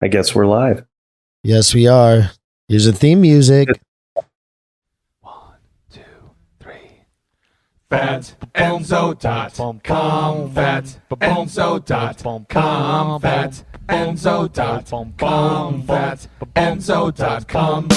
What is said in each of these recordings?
I guess we're live. Yes, we are. Here's the theme music. 1, 2, 3. Fatbenzo.com. Fatbenzo.com. Fatbenzo.com.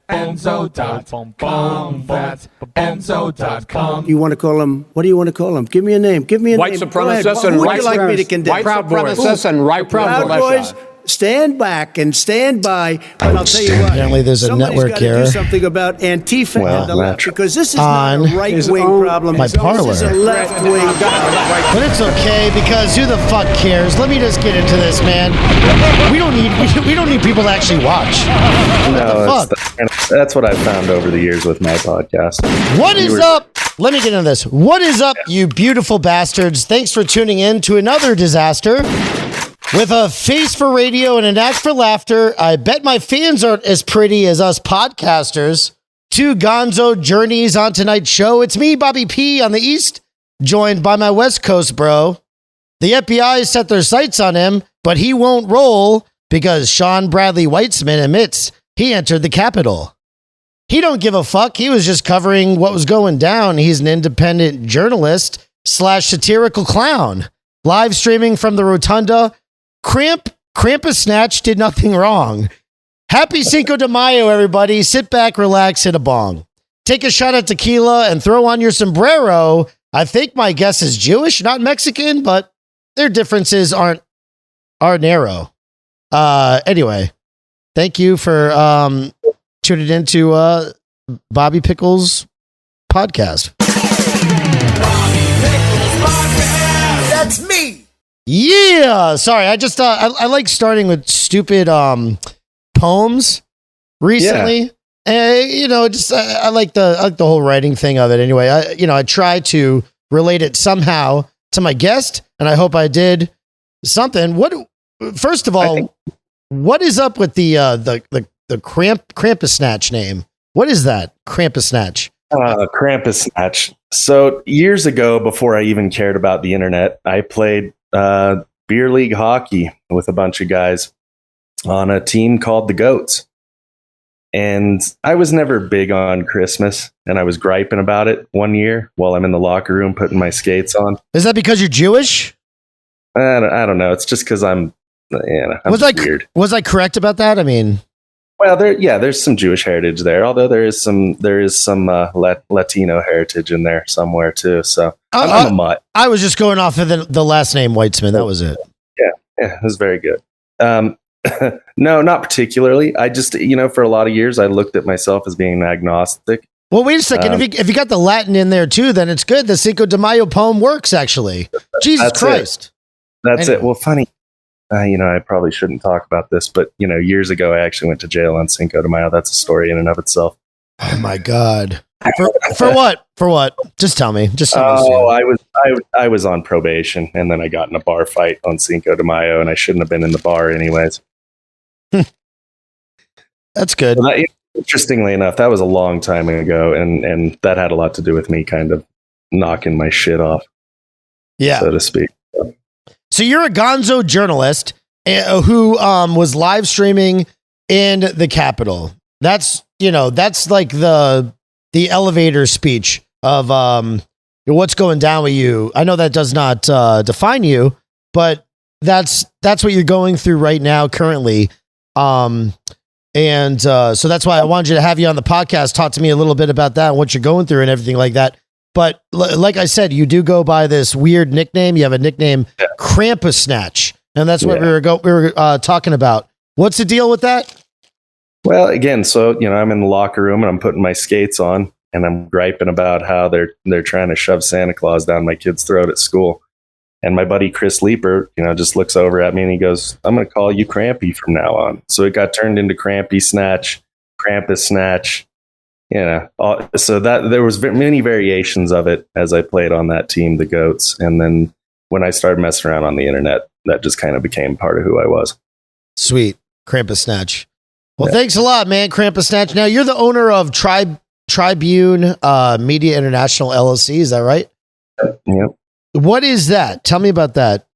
Fatbenzo.com. Fatbenzo.com. You want to call him? What do you want to call him? Give me a name. Give me a White name. supremacists and Who would white you like me to condemn? Proud supremacists and right Proud Boys. Stand back and stand by. But I'll tell you what. Apparently there's a network got to here. do something about Antifa and the left, because this is not On a right-wing problem. my parlor. This is a left-wing problem. But it's okay because who the fuck cares? Let me just get into this, man. We don't need people to actually watch. No, that's what I've found over the years with my podcast. What is up? Let me get into this. What is up, you beautiful bastards? Thanks for tuning in to another disaster. With a face for radio and a knack for laughter, I bet my fans aren't as pretty as us podcasters. 2 Gonzo journeys on tonight's show. It's me, Bobby P, on the East, joined by my West Coast bro. The FBI set their sights on him, but he won't roll because Shawn Bradley Witzemann admits he entered the Capitol. He don't give a fuck. He was just covering what was going down. He's an independent journalist / satirical clown. Live streaming from the rotunda. Krampusnatch did nothing wrong. Happy Cinco De Mayo, everybody. Sit back, relax, hit a bong. Take a shot at tequila and throw on your sombrero. I think my guess is Jewish, not Mexican, but their differences are narrow. Anyway, thank you for tuning into Bobby Pickles Podcast. That's me. Yeah, sorry. I just I like starting with stupid poems recently. And just I like the whole writing thing of it. Anyway, I try to relate it somehow to my guest, and I hope I did something. First of all, what is up with the Krampusnatch name? What is that? Krampusnatch. Krampusnatch. So years ago, before I even cared about the internet, I played beer league hockey with a bunch of guys on a team called the Goats. And I was never big on Christmas, and I was griping about it one year while I'm in the locker room putting my skates on. Is that because you're Jewish? I don't know. It's just because I'm weird. Was I correct about that? I mean, well, there's some Jewish heritage there, although there is some Latino heritage in there somewhere too. So I'm a mutt. I was just going off of the last name Witzemann. That was it. Yeah, it was very good. No, not particularly. I just, for a lot of years, I looked at myself as being agnostic. Well, wait a second. If you got the Latin in there too, then it's good. The Cinco De Mayo poem works, actually. Jesus Christ. That's it. Well, funny. I probably shouldn't talk about this, but, years ago, I actually went to jail on Cinco de Mayo. That's a story in and of itself. Oh, my God. For what? For what? Just tell me. I was on probation, and then I got in a bar fight on Cinco de Mayo, and I shouldn't have been in the bar anyways. That's good. Well, interestingly enough, that was a long time ago, and that had a lot to do with me kind of knocking my shit off. so to speak. So you're a gonzo journalist who was live streaming in the Capitol. That's like the elevator speech of what's going down with you. I know that does not define you, but that's what you're going through right now currently. So that's why I wanted you to have you on the podcast, talk to me a little bit about that and what you're going through and everything like that. But like I said, you do go by this weird nickname. You have a nickname, Krampusnatch, and that's what we were talking about. What's the deal with that? Well, again, so I'm in the locker room and I'm putting my skates on and I'm griping about how they're trying to shove Santa Claus down my kid's throat at school. And my buddy Chris Leeper, just looks over at me and he goes, "I'm going to call you Krampy from now on." So it got turned into Krampusnatch, Krampusnatch. So that there was many variations of it as I played on that team, the Goats. And then when I started messing around on the internet, that just kind of became part of who I was. Sweet. Krampusnatch. Well, thanks a lot, man. Krampusnatch. Now you're the owner of Tribune Media International LLC. Is that right? Yep. What is that? Tell me about that.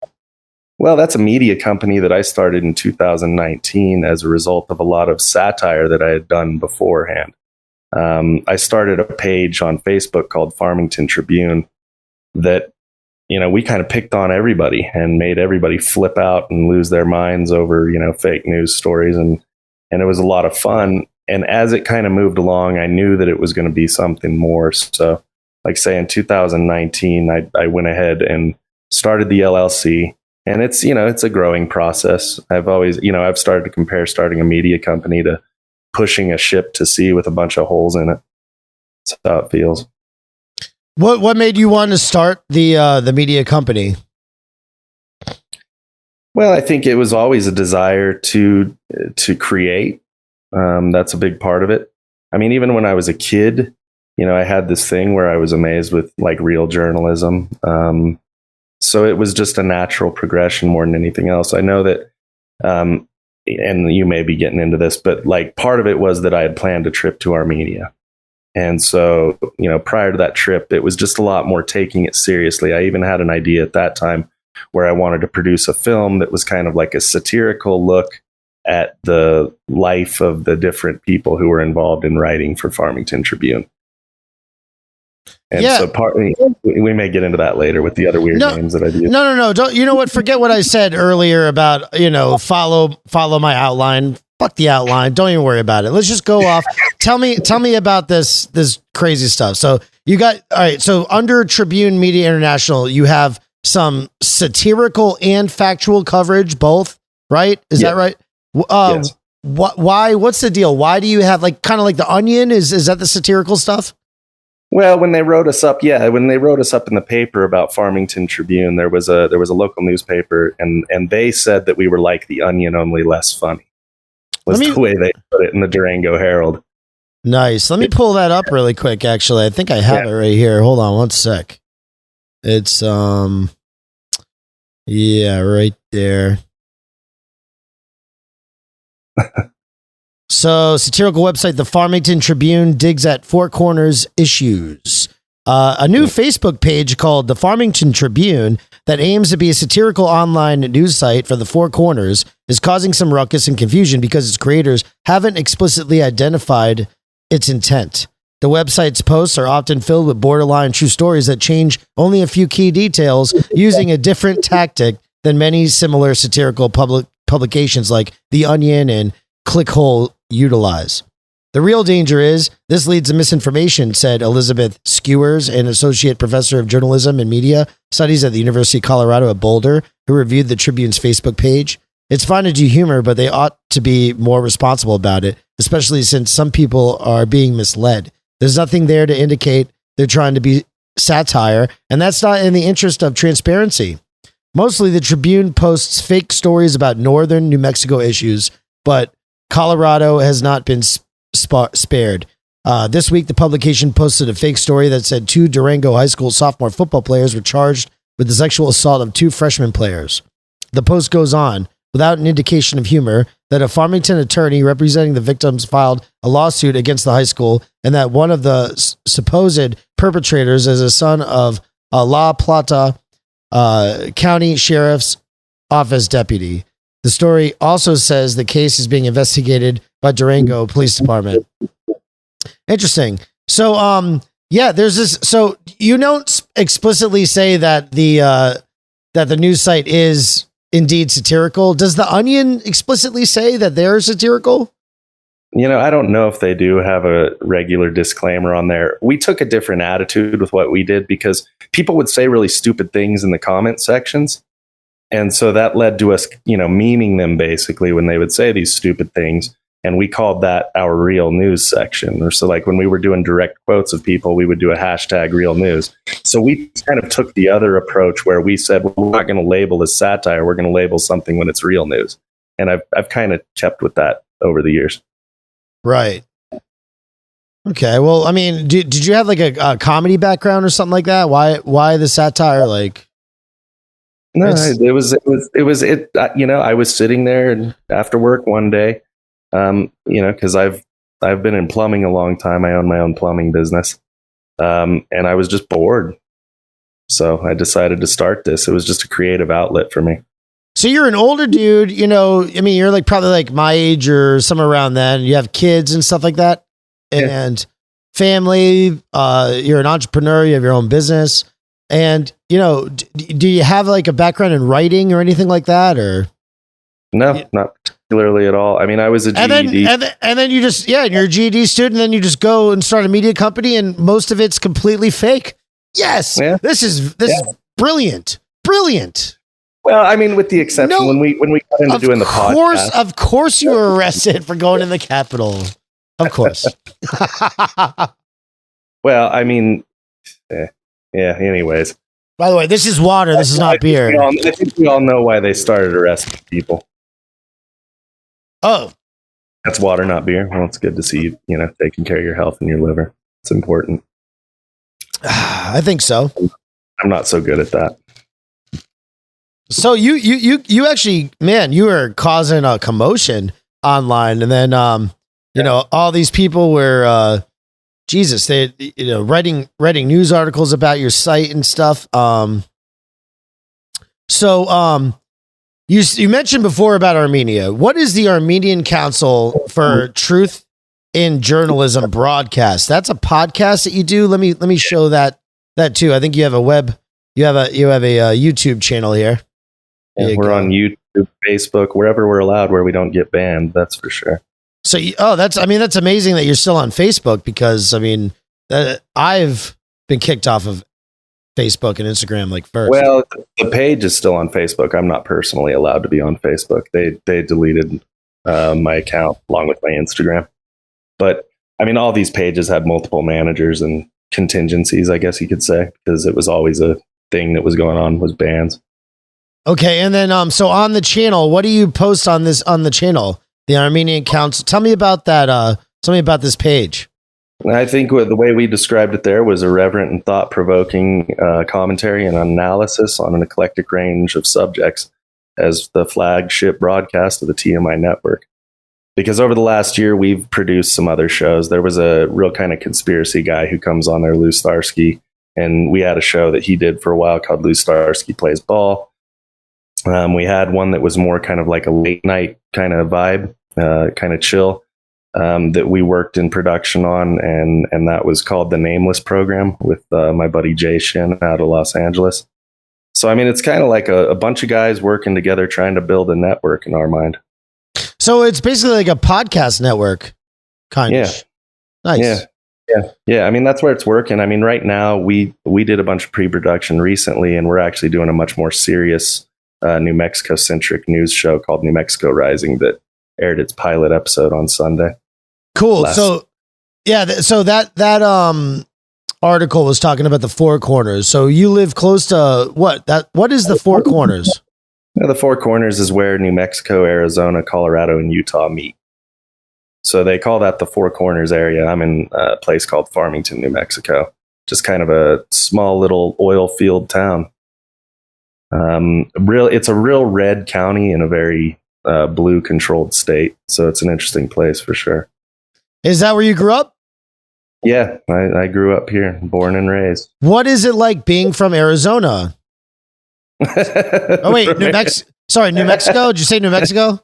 Well, that's a media company that I started in 2019 as a result of a lot of satire that I had done beforehand. I started a page on Facebook called Farmington Tribune that, we kind of picked on everybody and made everybody flip out and lose their minds over, fake news stories. And it was a lot of fun. And as it kind of moved along, I knew that it was going to be something more. So like say in 2019, I went ahead and started the LLC. And it's, it's a growing process. I've always, I've started to compare starting a media company to pushing a ship to sea with a bunch of holes in it. That's how it feels. What made you want to start the media company? Well, I think it was always a desire to create. That's a big part of it. I mean, even when I was a kid, I had this thing where I was amazed with like real journalism. So it was just a natural progression more than anything else. I know that, and you may be getting into this, but like part of it was that I had planned a trip to Armenia. And so, prior to that trip, it was just a lot more taking it seriously. I even had an idea at that time where I wanted to produce a film that was kind of like a satirical look at the life of the different people who were involved in writing for Farmington Tribune. And so partly, we may get into that later with the other weird names that I do. No. Don't, you know what? Forget what I said earlier about, follow my outline. Fuck the outline. Don't even worry about it. Let's just go off. Tell me about this crazy stuff. So you got, all right. So under Tribune Media International, you have some satirical and factual coverage, both, right? Is that right? Yes. Why, what's the deal? Why do you have kind of like The Onion? Is that the satirical stuff? Well, when they wrote us up in the paper about Farmington Tribune, there was a local newspaper, and they said that we were like The Onion, only less funny. Was the way they put it in the Durango Herald. Nice. Let me pull that up really quick. Actually, I think I have it right here. Hold on one sec. It's right there. So, satirical website, the Farmington Tribune digs at Four Corners issues. A new Facebook page called the Farmington Tribune that aims to be a satirical online news site for the Four Corners is causing some ruckus and confusion because its creators haven't explicitly identified its intent. The website's posts are often filled with borderline true stories that change only a few key details using a different tactic than many similar satirical publications like The Onion and Clickhole utilize. The real danger is this leads to misinformation, said Elizabeth Skewers, an associate professor of journalism and media studies at the University of Colorado at Boulder, who reviewed the Tribune's Facebook page. It's fine to do humor, but they ought to be more responsible about it, especially since some people are being misled. There's nothing there to indicate they're trying to be satire, and that's not in the interest of transparency. Mostly, the Tribune posts fake stories about northern New Mexico issues, but Colorado has not been spared. This week, the publication posted a fake story that said 2 Durango High School sophomore football players were charged with the sexual assault of 2 freshman players. The post goes on, without an indication of humor, that a Farmington attorney representing the victims filed a lawsuit against the high school and that one of the supposed perpetrators is a son of La Plata county sheriff's office deputy. The story also says the case is being investigated by Durango Police Department. Interesting. So, yeah, there's this. So you don't explicitly say that the news site is indeed satirical. Does The Onion explicitly say that they're satirical? I don't know if they do have a regular disclaimer on there. We took a different attitude with what we did because people would say really stupid things in the comment sections. And so that led to us, memeing them basically when they would say these stupid things. And we called that our real news section. Or so like when we were doing direct quotes of people, we would do a hashtag real news. So we kind of took the other approach where we said, well, we're not going to label as satire. We're going to label something when it's real news. And I've kind of kept with that over the years. Right. Okay. Well, I mean, did you have like a comedy background or something like that? Why the satire? Like, no, it was. I was sitting there after work one day, because I've been in plumbing a long time. I own my own plumbing business, and I was just bored, so I decided to start this. It was just a creative outlet for me. So you're an older dude, you're like probably like my age or somewhere around then. You have kids and stuff like that, and family. You're an entrepreneur. You have your own business, and do you have like a background in writing or anything like that, or no, not particularly at all. I mean, I was a GED, and then you just you're a GED student, and then you just go and start a media company, and most of it's completely fake. Yes, this is brilliant. Well, I mean, with the exception when we got into doing the podcast. Of course you were arrested for going in the Capitol. Of course. Well, I mean, anyways. By the way, this is water. This is not beer. I think we all know why they started arresting people. Oh. That's water, not beer. Well, it's good to see you, taking care of your health and your liver. It's important. I think so. I'm not so good at that. So you actually, man, you were causing a commotion online, and then all these people were they writing news articles about your site and stuff. You mentioned before about Armenia. What is the Armenian Council for Truth in Journalism broadcast? That's a podcast that you do. Let me show that too. I think you have a YouTube channel here. We're on YouTube, Facebook, wherever we're allowed, where we don't get banned. That's for sure. So, that's amazing that you're still on Facebook, because I've been kicked off of Facebook and Instagram like first. Well, the page is still on Facebook. I'm not personally allowed to be on Facebook. They deleted my account along with my Instagram. But I mean, all these pages had multiple managers and contingencies, I guess you could say, because it was always a thing that was going on, was bans. Okay, and then so on the channel, what do you post on the channel? The Armenian Council. Tell me about that. Tell me about this page. I think the way we described it there was irreverent and thought-provoking commentary and analysis on an eclectic range of subjects as the flagship broadcast of the TMI network. Because over the last year, we've produced some other shows. There was a real kind of conspiracy guy who comes on there, Lou Starsky, and we had a show that he did for a while called Lou Starsky Plays Ball. We had one that was more kind of like a late night kind of vibe, kind of chill, that we worked in production on, and that was called The Nameless Program with my buddy Jay Shin out of Los Angeles. So, I mean, it's kind of like a bunch of guys working together trying to build a network in our mind. So it's basically like a podcast network, kind of. Nice. Yeah. I mean, that's where it's working. I mean, right now we did a bunch of pre-production recently, and we're actually doing a much more serious New Mexico-centric news show called New Mexico Rising that aired its pilot episode on Sunday. Cool. So that article was talking about the Four Corners. So you live close to what is the Four Corners? The Four Corners is where New Mexico, Arizona, Colorado, and Utah meet. So they call that the Four Corners area. I'm in a place called Farmington, New Mexico, just kind of a small little oil field town. It's a real red county in a very blue controlled state. So it's an interesting place for sure. Is that where you grew up? Yeah, I grew up here, born and raised. What is it like being from Arizona? Oh wait, New Mexico. Sorry, New Mexico. Did you say New Mexico?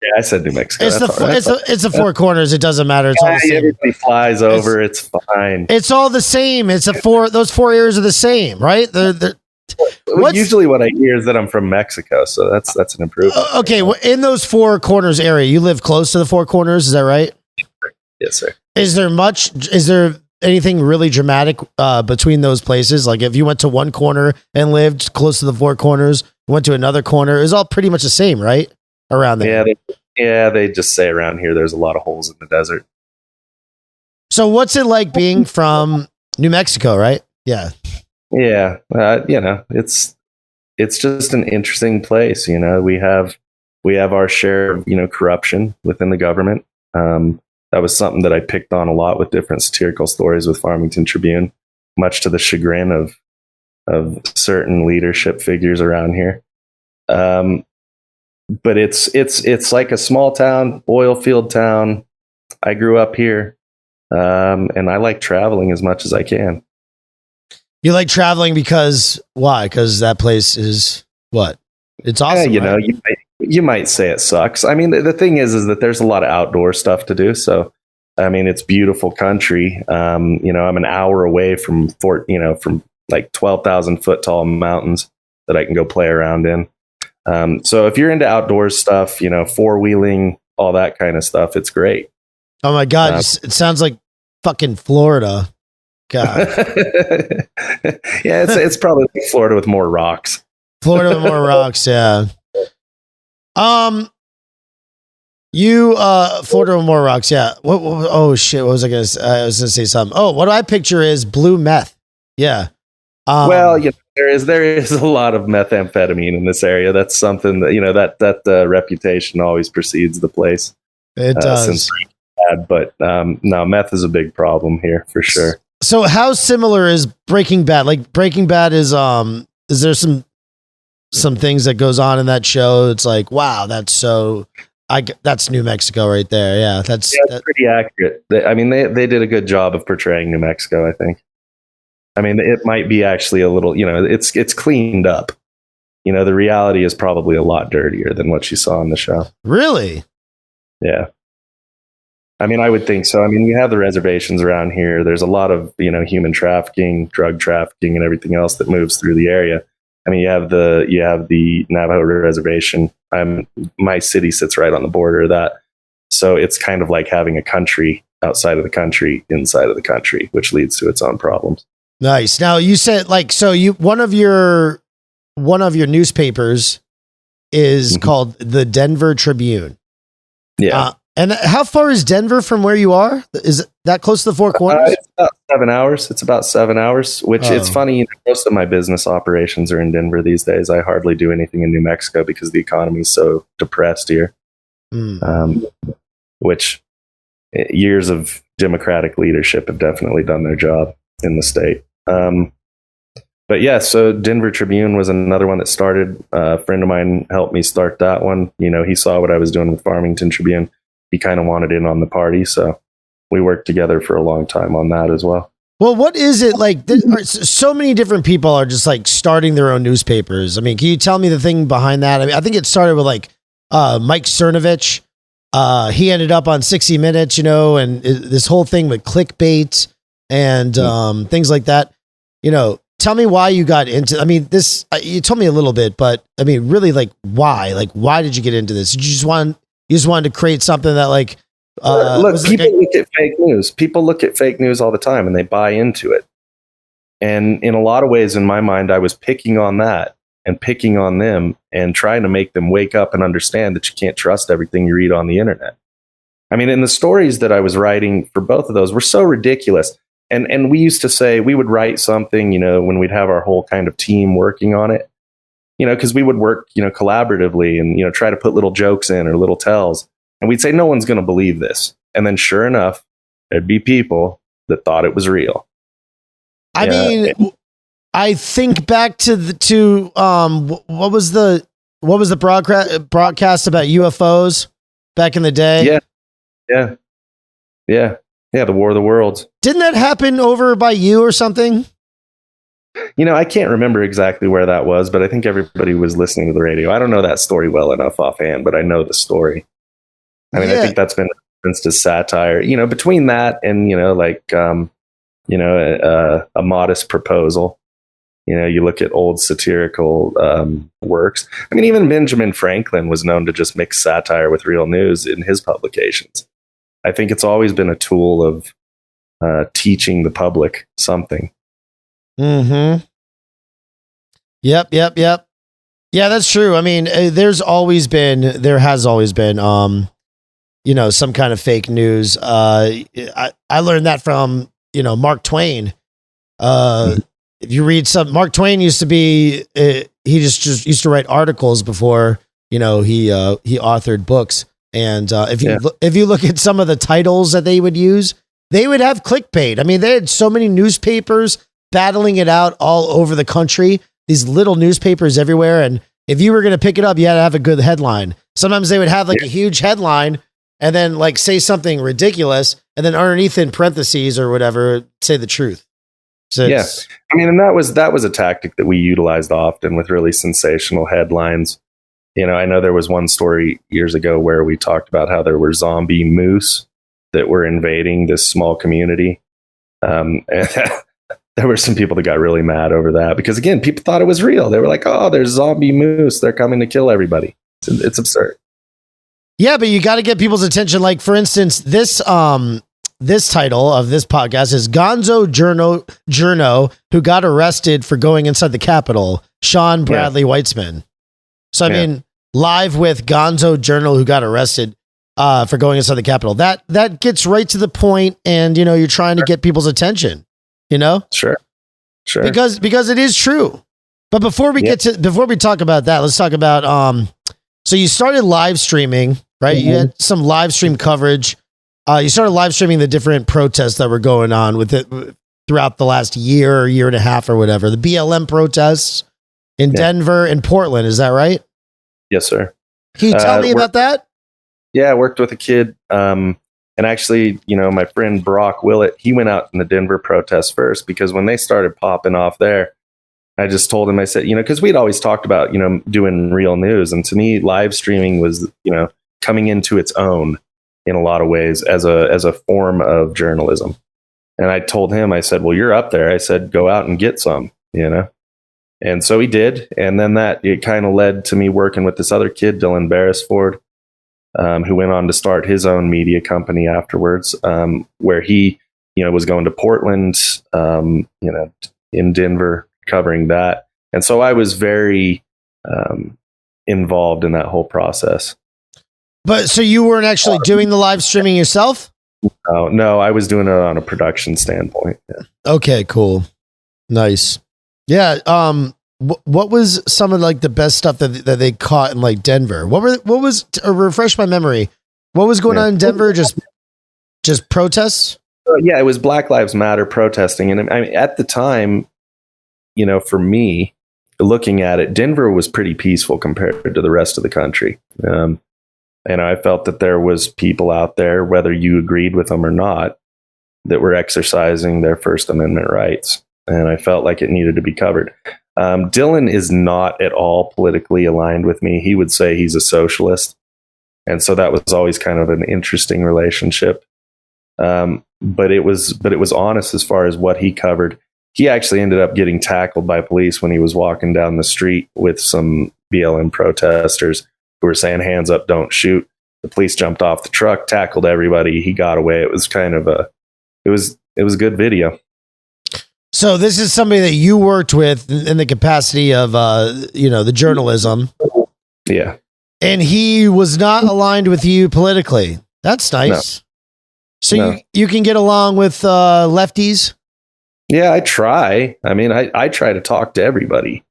Yeah, I said New Mexico. It's it's the Four Corners. It doesn't matter. It's all the same. Everybody flies over. It's fine. It's all the same. It's those 4 areas are the same, right? Usually what I hear is that I'm from Mexico, so that's an improvement. Okay, well, in those Four Corners area, you live close to the Four Corners, is that right? Yes, sir. Is there anything really dramatic between those places? Like if you went to one corner and lived close to the Four Corners, went to another corner, it's all pretty much the same, right? Around there. Yeah, they just say around here there's a lot of holes in the desert. So what's it like being from New Mexico, right? Yeah. Yeah, it's just an interesting place. We have our share of corruption within the government. That was something that I picked on a lot with different satirical stories with Farmington Tribune, much to the chagrin of certain leadership figures around here. But it's like a small town, oil field town. I grew up here, and I like traveling as much as I can. You like traveling because why? Because that place is what? It's awesome. Yeah, right? You might say it sucks. I mean, the thing is that there's a lot of outdoor stuff to do. So, I mean, it's beautiful country. I'm an hour away from from like 12,000 foot tall mountains that I can go play around in. So if you're into outdoor stuff, four-wheeling, all that kind of stuff, it's great. Oh my God. It sounds like fucking Florida. God. Yeah, it's probably like Florida with more rocks. Florida with more rocks, yeah. Florida with more rocks, yeah. Oh shit, what was I gonna say? I was gonna say something. Oh, what I picture is blue meth. Yeah. Well, there is a lot of methamphetamine in this area. That's something that that reputation always precedes the place. It does. Since bad, but no, meth is a big problem here for sure. So how similar is Breaking Bad? Like Breaking Bad is there some things that goes on in that show? It's like, wow, that's New Mexico right there. Yeah, that's pretty accurate. They did a good job of portraying New Mexico, I think. I mean, it might be actually a little, it's cleaned up. The reality is probably a lot dirtier than what you saw on the show. Really? Yeah. I mean, I would think so. I mean, you have the reservations around here. There's a lot of, human trafficking, drug trafficking, and everything else that moves through the area. I mean, you have the Navajo Reservation. My city sits right on the border of that. So it's kind of like having a country outside of the country, inside of the country, which leads to its own problems. Nice. Now you said one of your newspapers is called the Denver Tribune. Yeah. And how far is Denver from where you are? Is that close to the Four Corners? It's about 7 hours. It's about 7 hours, which it's funny. Most of my business operations are in Denver these days. I hardly do anything in New Mexico because the economy is so depressed here. Which years of Democratic leadership have definitely done their job in the state. But yeah, so Denver Tribune was another one that started. A friend of mine helped me start that one. He saw what I was doing with Farmington Tribune. He kind of wanted in on the party, so we worked together for a long time on that as well. Well, what is it like? So many different people are just like starting their own newspapers. I mean, can you tell me the thing behind that? I mean, I think it started with like Mike Cernovich. He ended up on 60 Minutes, and this whole thing with clickbait and things like that. Tell me why you got into. I mean, this you told me a little bit, but I mean, really, like why? Like, why did you get into this? Did you just wanted to create something that like look, people look at fake news. People look at fake news all the time and they buy into it. And in a lot of ways, in my mind, I was picking on that and picking on them and trying to make them wake up and understand that you can't trust everything you read on the internet. I mean, and the stories that I was writing for both of those were so ridiculous. And we used to say we would write something, when we'd have our whole kind of team working on it, because we would work, collaboratively and, try to put little jokes in or little tells. And we'd say, no one's going to believe this. And then sure enough, there'd be people that thought it was real. I mean, I think back to what was the broadcast about UFOs back in the day? Yeah. The War of the Worlds. Didn't that happen over by you or something? I can't remember exactly where that was, but I think everybody was listening to the radio. I don't know that story well enough offhand, but I know the story. I mean, I think that's been referenced to satire. Between that and a modest proposal. You look at old satirical works. I mean, even Benjamin Franklin was known to just mix satire with real news in his publications. I think it's always been a tool of teaching the public something. Mm-hmm. Yep. Yeah, that's true. I mean, there has always been, some kind of fake news. I learned that from, Mark Twain. If you read Mark Twain used to be, he just used to write articles before, he authored books. And if you look at some of the titles that they would use, they would have clickbait. I mean, they had so many newspapers battling it out all over the country, these little newspapers everywhere. And if you were going to pick it up, you had to have a good headline. Sometimes they would have a huge headline and then say something ridiculous. And then underneath in parentheses or whatever, say the truth. So I mean, and that was a tactic that we utilized often with really sensational headlines. I know there was one story years ago where we talked about how there were zombie moose that were invading this small community. And there were some people that got really mad over that because, again, people thought it was real. They were like, oh, there's zombie moose. They're coming to kill everybody. It's absurd. Yeah, but you got to get people's attention. Like, for instance, this title of this podcast is Gonzo Journo, who got arrested for going inside the Capitol, Shawn Bradley Witzemann. So, I mean, live with Gonzo Journo, who got arrested for going inside the Capitol. That gets right to the point, and, you're trying to get people's attention, Sure. Because it is true. But before we talk about that, let's talk about, so you started live streaming, right? Mm-hmm. You had some live stream coverage. You started live streaming the different protests that were going on with it throughout the last year and a half or whatever. The BLM protests in Denver and Portland. Is that right? Yes, sir. Can you tell me about that? Yeah, I worked with a kid. And actually, my friend Brock Willett, he went out in the Denver protests first because when they started popping off there, I just told him, I said, because we'd always talked about, doing real news. And to me, live streaming was, coming into its own in a lot of ways as a form of journalism. And I told him, I said, well, you're up there. I said, go out and get some, And so he did. And then it kind of led to me working with this other kid, Dylan Beresford, who went on to start his own media company afterwards, where he, was going to Portland, in Denver, covering that. And so I was very involved in that whole process. But so you weren't actually doing the live streaming yourself? No, I was doing it on a production standpoint. Yeah. Okay, cool. Nice. Yeah. What was some of the best stuff that they caught in Denver? What was refresh my memory? What was going on in Denver? Just protests? Yeah, it was Black Lives Matter protesting. And I mean, at the time, for me, looking at it, Denver was pretty peaceful compared to the rest of the country. And I felt that there was people out there, whether you agreed with them or not, that were exercising their First Amendment rights. And I felt like it needed to be covered. Dylan is not at all politically aligned with me. He would say he's a socialist. And so that was always kind of an interesting relationship. But it was honest as far as what he covered. He actually ended up getting tackled by police when he was walking down the street with some BLM protesters who were saying, hands up, don't shoot. The police jumped off the truck, tackled everybody. He got away. It was kind of it was a good video. So this is somebody that you worked with in the capacity of, the journalism. Yeah. And he was not aligned with you politically. That's nice. No. So you can get along with lefties? Yeah, I try. I mean, I try to talk to everybody,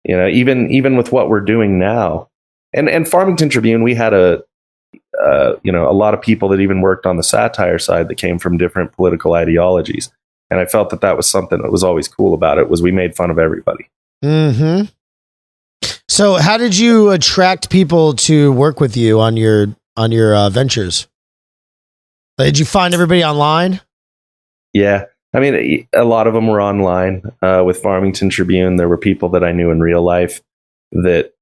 even with what we're doing now. And Farmington Tribune, we had a lot of people that even worked on the satire side that came from different political ideologies. And I felt that was something that was always cool about it, was we made fun of everybody. Mm-hmm. So how did you attract people to work with you on your ventures? Did you find everybody online? Yeah. I mean, a lot of them were online. With Farmington Tribune, there were people that I knew in real life that,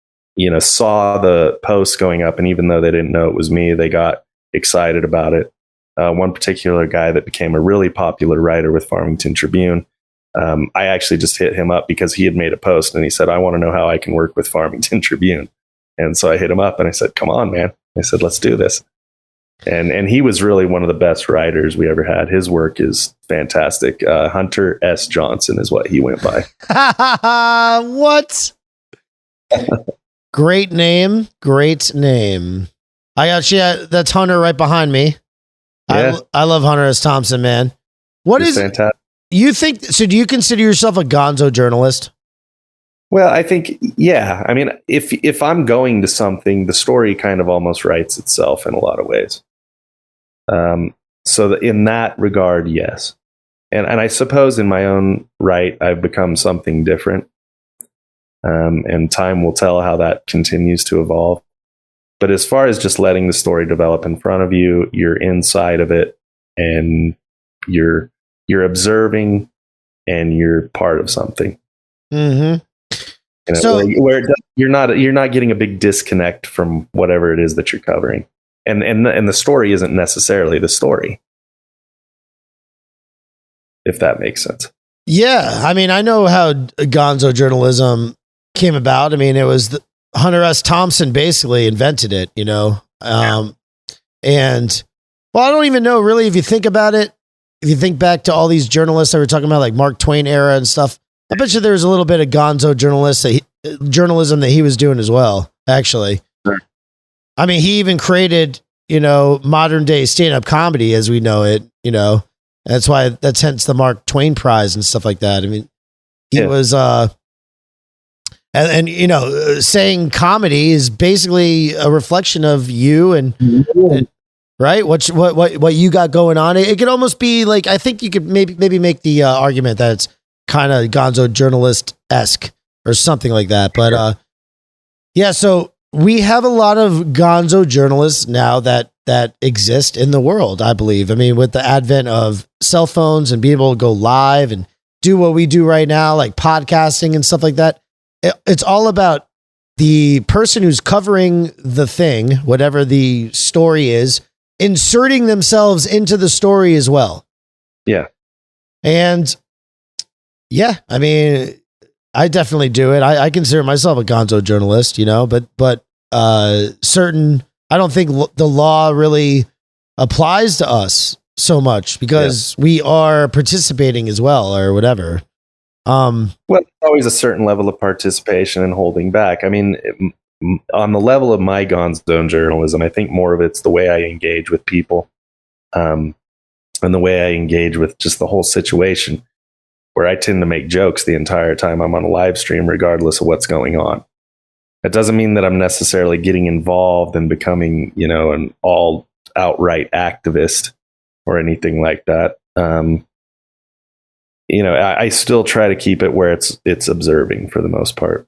saw the post going up, and even though they didn't know it was me, they got excited about it. One particular guy that became a really popular writer with Farmington Tribune, I actually just hit him up because he had made a post and he said, I want to know how I can work with Farmington Tribune. And so I hit him up and I said, come on, man. I said, let's do this. And he was really one of the best writers we ever had. His work is fantastic. Hunter S. Johnson is what he went by. What? Great name. Great name. I got you. That's Hunter right behind me. Yeah. I love Hunter S. Thompson, man. What He's is fantastic. you think? So do you consider yourself a gonzo journalist? Well, I think, yeah. I mean, if I'm going to something, the story kind of almost writes itself in a lot of ways. So in that regard, yes. And I suppose in my own right, I've become something different. And time will tell how that continues to evolve. But as far as just letting the story develop in front of you, you're inside of it and you're observing and you're part of something. Mm-hmm. So you're not getting a big disconnect from whatever it is that you're covering, and the story isn't necessarily the story, if that makes sense. Yeah, I mean, I know how gonzo journalism came about. I mean, it was Hunter S. Thompson basically invented it, and well, I don't even know really if you think about it. If you think back to all these journalists that were talking about, like Mark Twain era and stuff. I bet you there's a little bit of gonzo journalism that he was doing as well, actually. Sure. I mean, he even created, modern day stand-up comedy as we know it, That's hence the Mark Twain Prize and stuff like that. I mean, he was, saying comedy is basically a reflection of you and right? What you got going on. It could almost be like, I think you could maybe make the argument that it's kind of gonzo journalist-esque or something like that. But yeah, so we have a lot of gonzo journalists now that exist in the world, I believe. I mean, with the advent of cell phones and being able to go live and do what we do right now, like podcasting and stuff like that, it's all about the person who's covering the thing, whatever the story is, inserting themselves into the story as well. Yeah. And yeah, I mean, I definitely do it. I consider myself a gonzo journalist, but I don't think the law really applies to us so much because we are participating as well or whatever. Well, there's always a certain level of participation and holding back. I mean, on the level of my gonzo journalism, I think more of it's the way I engage with people, and the way I engage with just the whole situation, where I tend to make jokes the entire time I'm on a live stream, regardless of what's going on. That doesn't mean that I'm necessarily getting involved and becoming, an all outright activist or anything like that. I still try to keep it where it's observing for the most part.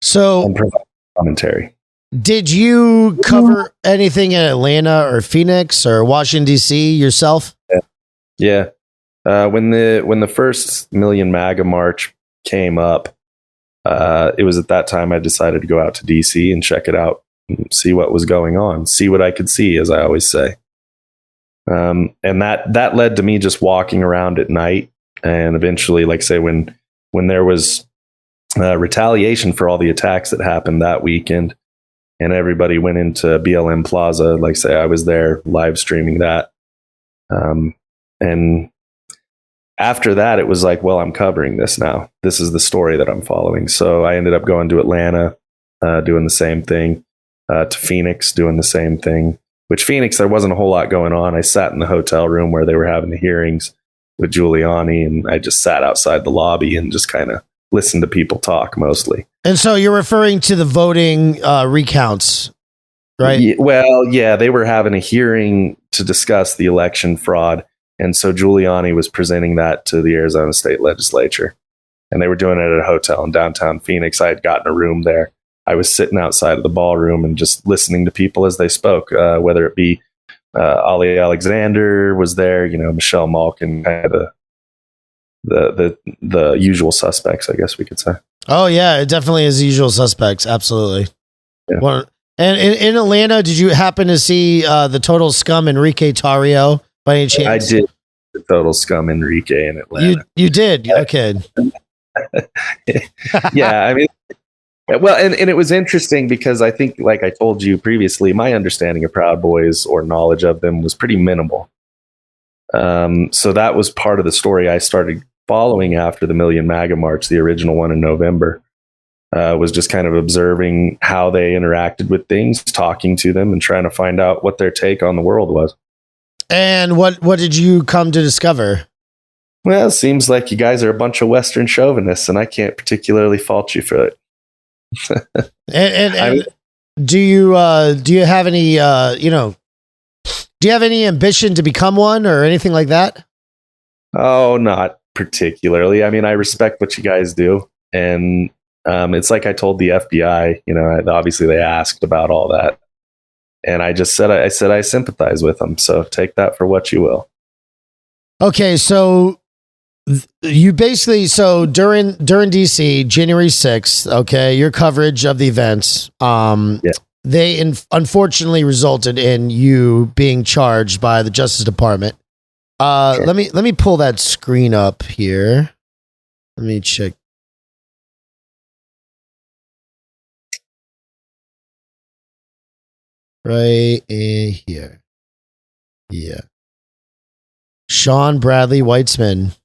So, and provide commentary. Did you cover anything in Atlanta or Phoenix or Washington D.C. yourself? Yeah. When the first Million MAGA March came up, it was at that time I decided to go out to DC and check it out and see what was going on, see what I could see, as I always say. And that led to me just walking around at night, and eventually, like say, when there was retaliation for all the attacks that happened that weekend, and everybody went into BLM Plaza, like say I was there live streaming that, and after that, it was like, well, I'm covering this now. This is the story that I'm following. So I ended up going to Atlanta, doing the same thing, to Phoenix, doing the same thing. Which Phoenix, there wasn't a whole lot going on. I sat in the hotel room where they were having the hearings with Giuliani, and I just sat outside the lobby and just kind of listened to people talk mostly. And so you're referring to the voting recounts, right? Yeah, they were having a hearing to discuss the election fraud. And so Giuliani was presenting that to the Arizona State Legislature. And they were doing it at a hotel in downtown Phoenix. I had gotten a room there. I was sitting outside of the ballroom and just listening to people as they spoke, whether it be Ali Alexander was there, Michelle Malkin, kind of the usual suspects, I guess we could say. Oh yeah, it definitely is the usual suspects. Absolutely. Yeah. And in Atlanta, did you happen to see the total scum Enrique Tarrio by any chance? I did. The total scum Enrique in Atlanta. You did? Okay. Yeah, I mean, well, and it was interesting because I think, like I told you previously, my understanding of Proud Boys or knowledge of them was pretty minimal. So that was part of the story I started following after the Million MAGA March, the original one in November. Was just kind of observing how they interacted with things, talking to them, and trying to find out what their take on the world was. And what did you come to discover? Well, it seems like you guys are a bunch of Western chauvinists, and I can't particularly fault you for it. and do you have any do you have any ambition to become one or anything like that? Oh, not particularly. I mean, I respect what you guys do, and it's like I told the FBI. Obviously they asked about all that, and I just said I sympathize with them. So take that for what you will. Okay, so you basically during DC January 6th, okay, your coverage of the events, they unfortunately resulted in you being charged by the Justice Department. Sure. Let me pull that screen up here. Let me check. Right in here. Yeah. Shawn Bradley Witzemann.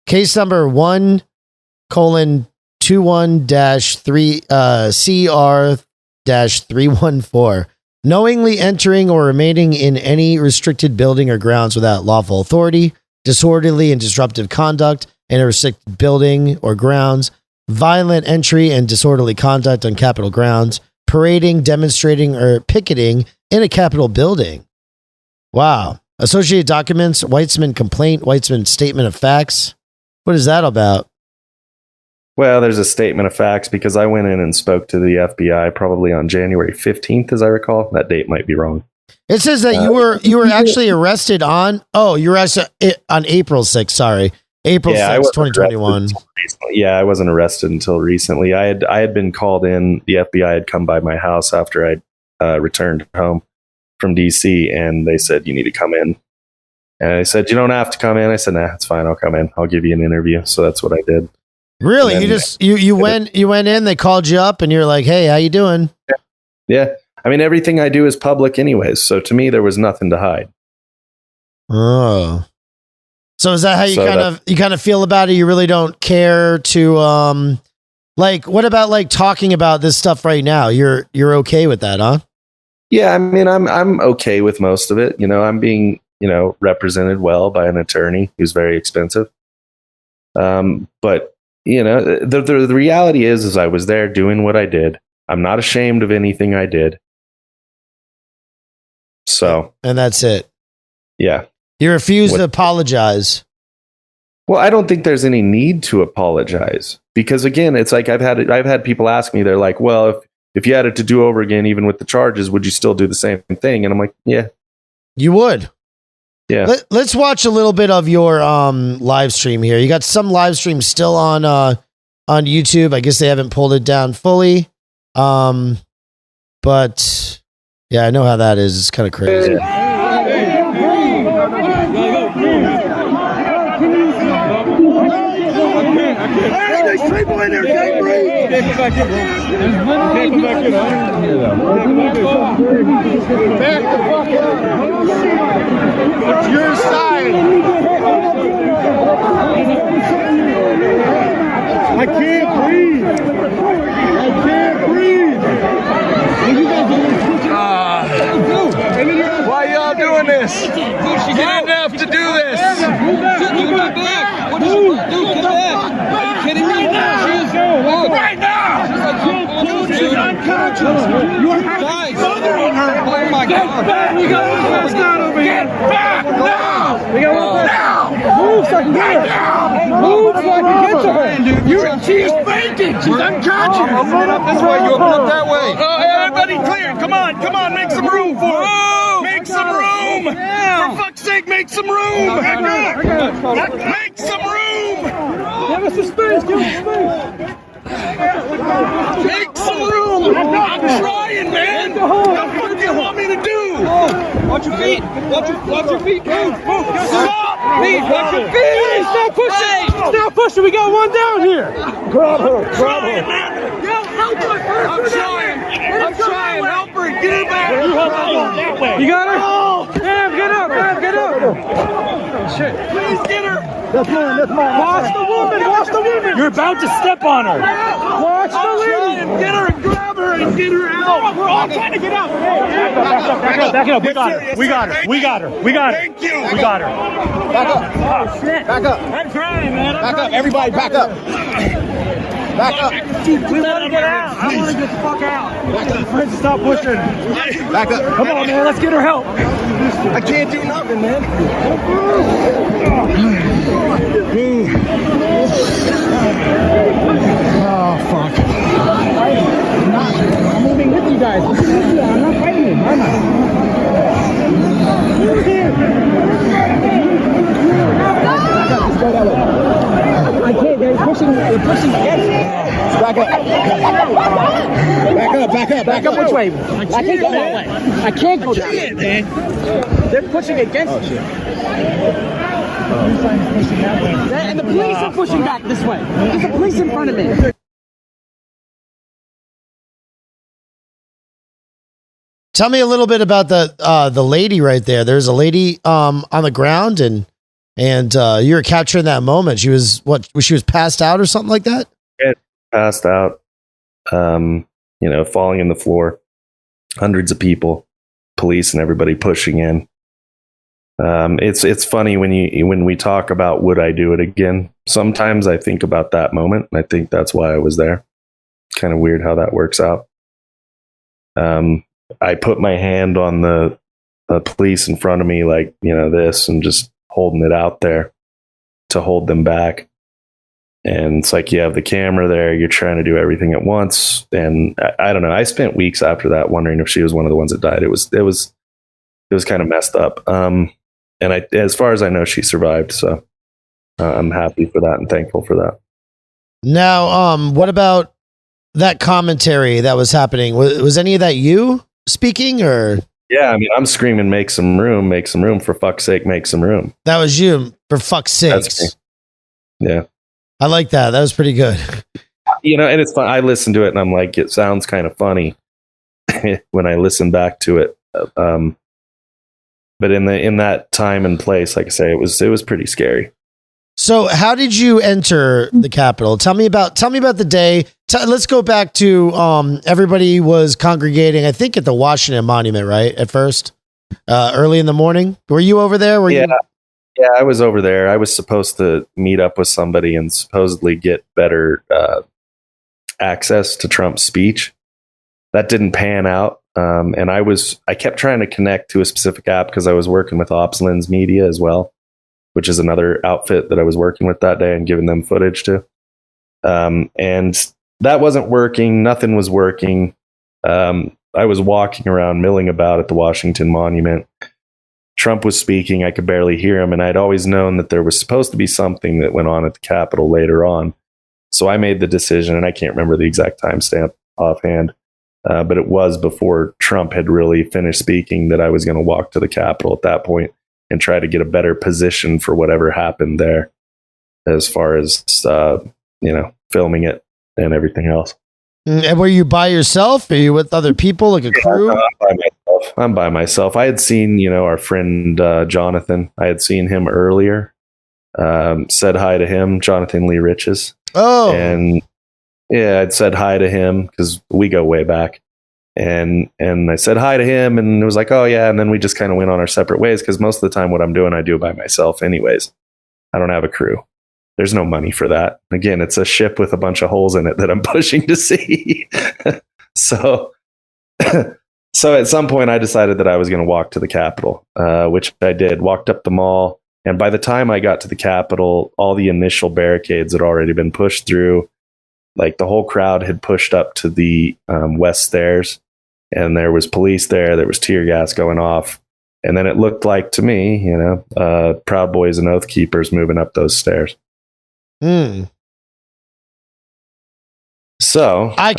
Case number 1:21-3 CR-314. Knowingly entering or remaining in any restricted building or grounds without lawful authority, disorderly and disruptive conduct in a restricted building or grounds, violent entry and disorderly conduct on Capitol grounds, parading, demonstrating, or picketing in a Capitol building. Wow. Associated documents, Witzemann complaint, Witzemann statement of facts. What is that about? Well, there's a statement of facts because I went in and spoke to the FBI probably on January 15th, as I recall. That date might be wrong. It says that you were actually arrested on you were arrested on April 6th, sorry. April 6th, 2021. Yeah, I wasn't arrested until recently. I had been called in. The FBI had come by my house after I returned home from DC, and they said, you need to come in. And I said, you don't have to come in. I said, nah, it's fine. I'll come in. I'll give you an interview. So that's what I did. Really? You went in, they called you up, and you're like, hey, how you doing? Yeah. I mean, everything I do is public anyways. So to me, there was nothing to hide. Oh. So is that how you kind of feel about it? You really don't care to what about like talking about this stuff right now? You're okay with that, huh? Yeah, I mean, I'm okay with most of it. I'm being, represented well by an attorney who's very expensive. But the reality is I was there doing what I did. I'm not ashamed of anything I did. So, and that's it. Yeah. You refuse to apologize. Well, I don't think there's any need to apologize because again, it's like I've had people ask me, they're like, well, if you had it to do over again, even with the charges, would you still do the same thing? And I'm like, yeah, you would. Yeah. Let's watch a little bit of your live stream here. You got some live streams still on YouTube. I guess they haven't pulled it down fully. But yeah, I know how that is. It's kind of crazy. There's people in there, can't breathe. Back the fuck up. It's your side. I can't breathe. I can't breathe. Why y'all doing this? You didn't have to do this. What is it? Dude, get back. Are you kidding me? Right now! She's unconscious. You're bothering her. Oh my God. Get back! We got one that's not over here. Get back now! We got one now! Move so I can get her. Move so I can get to her. She is fainting. She's unconscious. Open up this way. You open up that way. Everybody clear. Come on. Make some room for her. Make some room. sake, make some room! Make some room! Give us some space, give us some space. Make some room! I'm trying, man! What the fuck do you want me to do? Watch your feet. Watch your feet. Move. Stop. Please, watch your feet. Stop pushing. Stop pushing. We got one down here. Grab her. Yo, help her. I'm trying. Help her. Get her back. You got her? Damn, get up. Shit. Please get her. That's mine. Watch the woman. You're about to step on her. Watch the lady. Get her and grab her and get her out. We're all trying to get out. Back up. We got her. Thank you. We got her. Back up. Oh, shit. Back up. I'm trying, man. Back up. Everybody back up. Back up. We want to get out. I want to get the fuck out. Friends, stop pushing. Back up. Come on, man. Let's get her help. I can't do nothing, man. Oh, fuck. I'm moving with you guys. I'm not fighting you. I'm I can't. They're pushing against me. Back up. Back up which way? I can't go that way. I can't go that way. They're pushing against me. And the police are pushing back this way. There's the police in front of me. Tell me a little bit about the lady right there. There's a lady on the ground, and you were capturing that moment. She was passed out or something like that? Yeah, passed out. Falling in the floor. Hundreds of people, police and everybody pushing in. It's funny when we talk about would I do it again. Sometimes I think about that moment, and I think that's why I was there. Kind of weird how that works out. I put my hand on the police in front of me, like, this, and just holding it out there to hold them back. And it's like, you have the camera there, you're trying to do everything at once. And I don't know. I spent weeks after that wondering if she was one of the ones that died. It was kind of messed up. And as far as I know, she survived. So I'm happy for that and thankful for that. Now, what about that commentary that was happening? Was any of that you speaking, or? Yeah, I mean, I'm screaming, make some room, for fuck's sake, make some room. That was you, for fuck's sakes. Yeah. I like that. That was pretty good. And it's fun. I listened to it and I'm like, it sounds kind of funny when I listen back to it. But in that time and place, like I say, it was pretty scary. So how did you enter the Capitol? Tell me about the day. Let's go back to everybody was congregating, I think, at the Washington Monument, right? At first, early in the morning. Were you over there? Yeah, I was over there. I was supposed to meet up with somebody and supposedly get better access to Trump's speech. That didn't pan out. And I kept trying to connect to a specific app because I was working with OpsLens Media as well, which is another outfit that I was working with that day and giving them footage to. And that wasn't working. Nothing was working. I was walking around, milling about at the Washington Monument. Trump was speaking. I could barely hear him. And I'd always known that there was supposed to be something that went on at the Capitol later on. So I made the decision, and I can't remember the exact timestamp offhand, but it was before Trump had really finished speaking, that I was going to walk to the Capitol at that point and try to get a better position for whatever happened there, as far as, filming it and everything else. And were you by yourself? Are you with other people, like a crew? I'm by myself. I had seen, our friend Jonathan. I had seen him earlier. Said hi to him, Jonathan Lee Riches. Oh. And yeah, I'd said hi to him because we go way back. And I said hi to him, and it was like, oh yeah. And then we just kind of went on our separate ways, because most of the time what I'm doing, I do by myself anyways. I don't have a crew. There's no money for that. Again, it's a ship with a bunch of holes in it that I'm pushing to sea. So at some point I decided that I was going to walk to the Capitol, which I did. Walked up the mall. And by the time I got to the Capitol, all the initial barricades had already been pushed through. Like, the whole crowd had pushed up to the west stairs, and there was police there. There was tear gas going off. And then it looked like to me, Proud Boys and Oath Keepers moving up those stairs. So I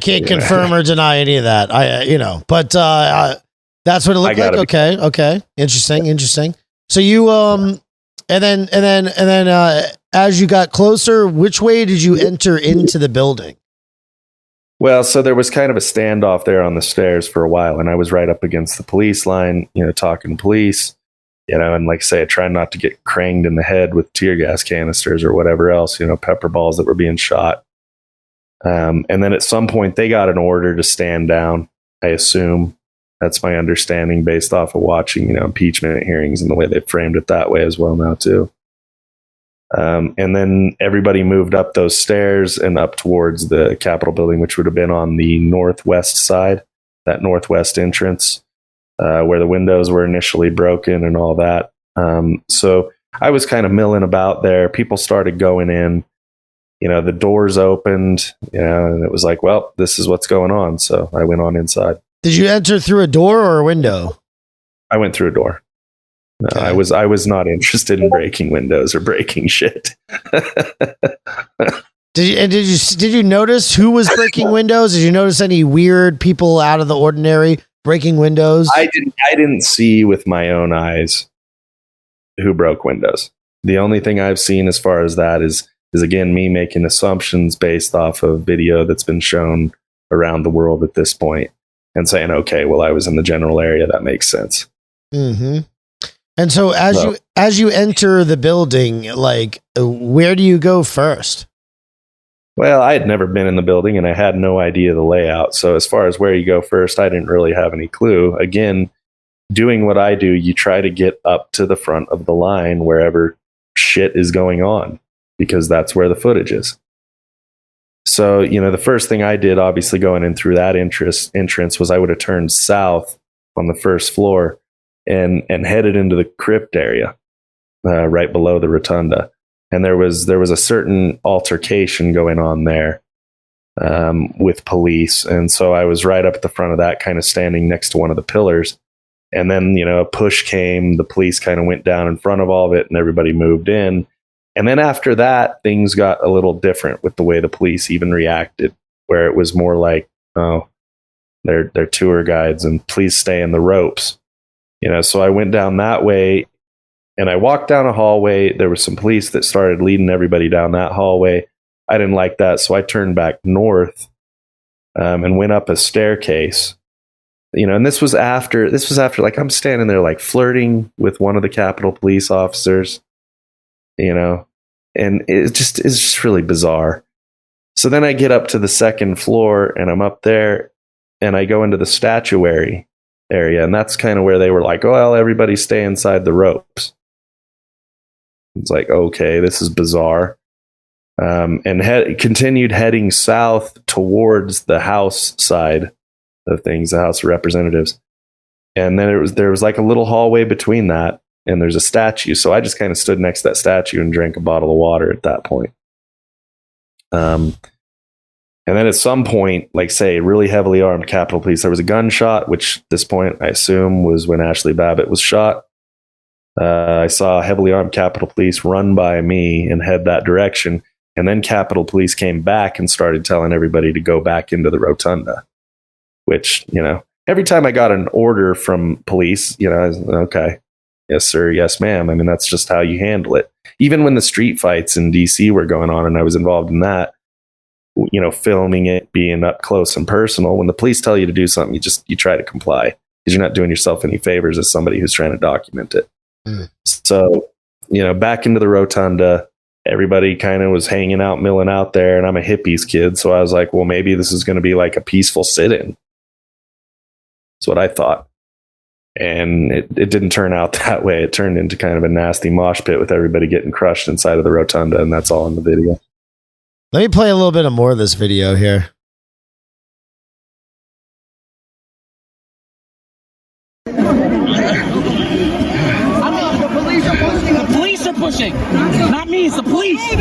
can't confirm or deny any of that. But that's what it looked like. Okay. Interesting. So you and then as you got closer, which way did you enter into the building? Well, so there was kind of a standoff there on the stairs for a while, and I was right up against the police line, talking to police, and like I say, I tried not to get cranged in the head with tear gas canisters or whatever else, pepper balls that were being shot. And then at some point they got an order to stand down, I assume. That's my understanding based off of watching, impeachment hearings and the way they framed it that way as well now too. And then everybody moved up those stairs and up towards the Capitol building, which would have been on the northwest side, that northwest entrance, where the windows were initially broken and all that. So I was kind of milling about there. People started going in, the doors opened, and it was like, well, this is what's going on. So I went on inside. Did you enter through a door or a window? I went through a door. No, okay. I was not interested in breaking windows or breaking shit. Did you notice who was breaking windows? Did you notice any weird people out of the ordinary breaking windows? I didn't see with my own eyes who broke windows. The only thing I've seen as far as that is again me making assumptions based off of video that's been shown around the world at this point and saying, okay, well, I was in the general area. That makes sense. Mm-hmm. And so as you enter the building, like, where do you go first? Well, I had never been in the building and I had no idea the layout. So as far as where you go first, I didn't really have any clue. Again, doing what I do, you try to get up to the front of the line wherever shit is going on, because that's where the footage is. So, the first thing I did, obviously going in through that entrance was I would have turned south on the first floor and headed into the crypt area, right below the rotunda. And there was a certain altercation going on there with police. And so I was right up at the front of that, kind of standing next to one of the pillars. And then, a push came, the police kind of went down in front of all of it and everybody moved in. And then after that, things got a little different with the way the police even reacted, where it was more like, oh, they're tour guides and please stay in the ropes. So I went down that way and I walked down a hallway. There were some police that started leading everybody down that hallway. I didn't like that. So I turned back north and went up a staircase, and this was after like I'm standing there like flirting with one of the Capitol Police officers, and it's just really bizarre. So then I get up to the second floor and I'm up there and I go into the statuary area, and that's kind of where they were like, oh, well, everybody stay inside the ropes. It's like, okay, this is bizarre. And continued heading south towards the House side of things, the House of Representatives. And then there was like a little hallway between that, and there's a statue. So I just kind of stood next to that statue and drank a bottle of water at that point. And then at some point, like say, really heavily armed Capitol Police, there was a gunshot, which at this point I assume was when Ashley Babbitt was shot. I saw heavily armed Capitol Police run by me and head that direction. And then Capitol Police came back and started telling everybody to go back into the rotunda, which, every time I got an order from police, I was, okay, yes, sir, yes, ma'am. I mean, that's just how you handle it. Even when the street fights in DC were going on and I was involved in that, filming it, being up close and personal, when the police tell you to do something, you try to comply because you're not doing yourself any favors as somebody who's trying to document it. So, back into the rotunda, everybody kind of was hanging out, milling out there, and I'm a hippies kid. So I was like, well, maybe this is going to be like a peaceful sit-in. That's what I thought. And it didn't turn out that way. It turned into kind of a nasty mosh pit with everybody getting crushed inside of the rotunda, and that's all in the video. Let me play a little bit more of this video here. The police are pushing. Not me, it's the police. Come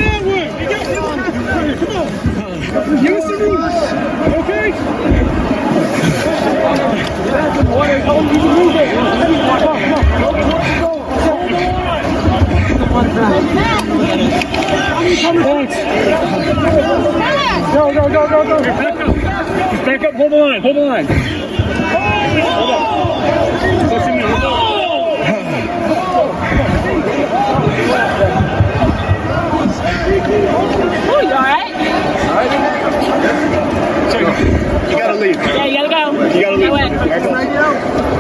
on. Give us the rules, okay? go. Back up. Just back up. Hold the line. Hold on. Oh, you all right? You gotta leave. Yeah, you gotta go. You gotta leave. Go ahead.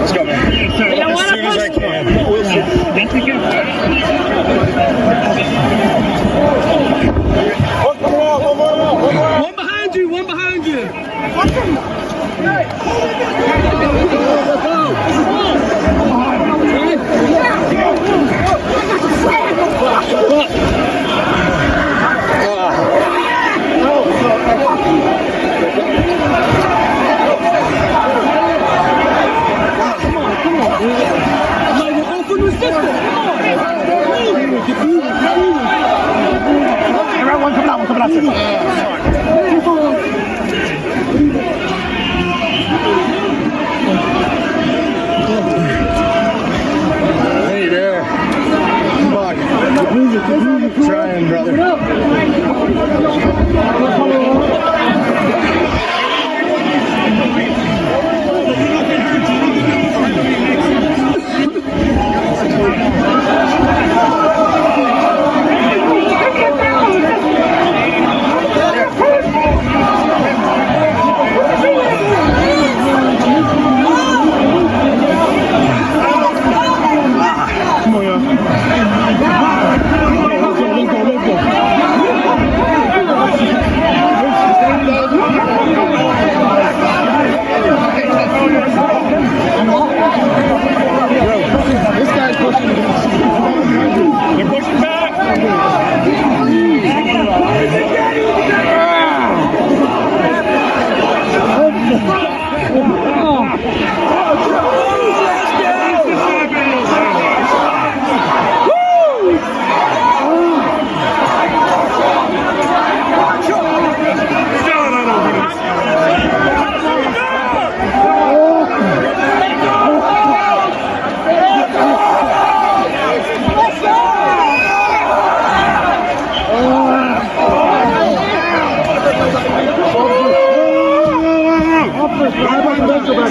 Let's go, man. You don't want to push. One behind you. One behind you. One coming out. Hey there. Come on. Trying, brother.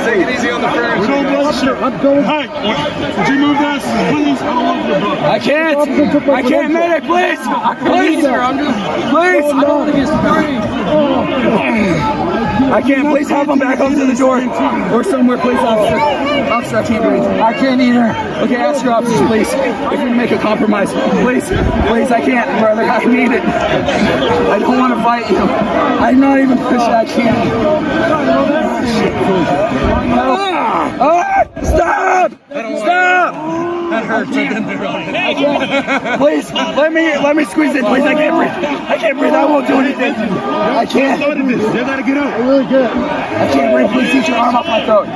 Take it easy on the furniture. We don't bless you. I'm going. Hey, would you move this, please? I don't want your book. I can't, medic, please. Please, sir. I'm just, please. I don't want to get sprayed. I can't. Please help him back up to the door or somewhere, please, officer. Officer, I can't breathe. I can't either. Okay, ask your officers, please. If we can make a compromise, please, I can't, brother. I need it. I don't want to fight you. I'm not even pushing. I can't. Stop! Stop! That hurts. Please, let me squeeze it, please. I can't breathe. I won't do anything. I can't. You gotta get out. Really good. I can't breathe. Please take your arm off my throat.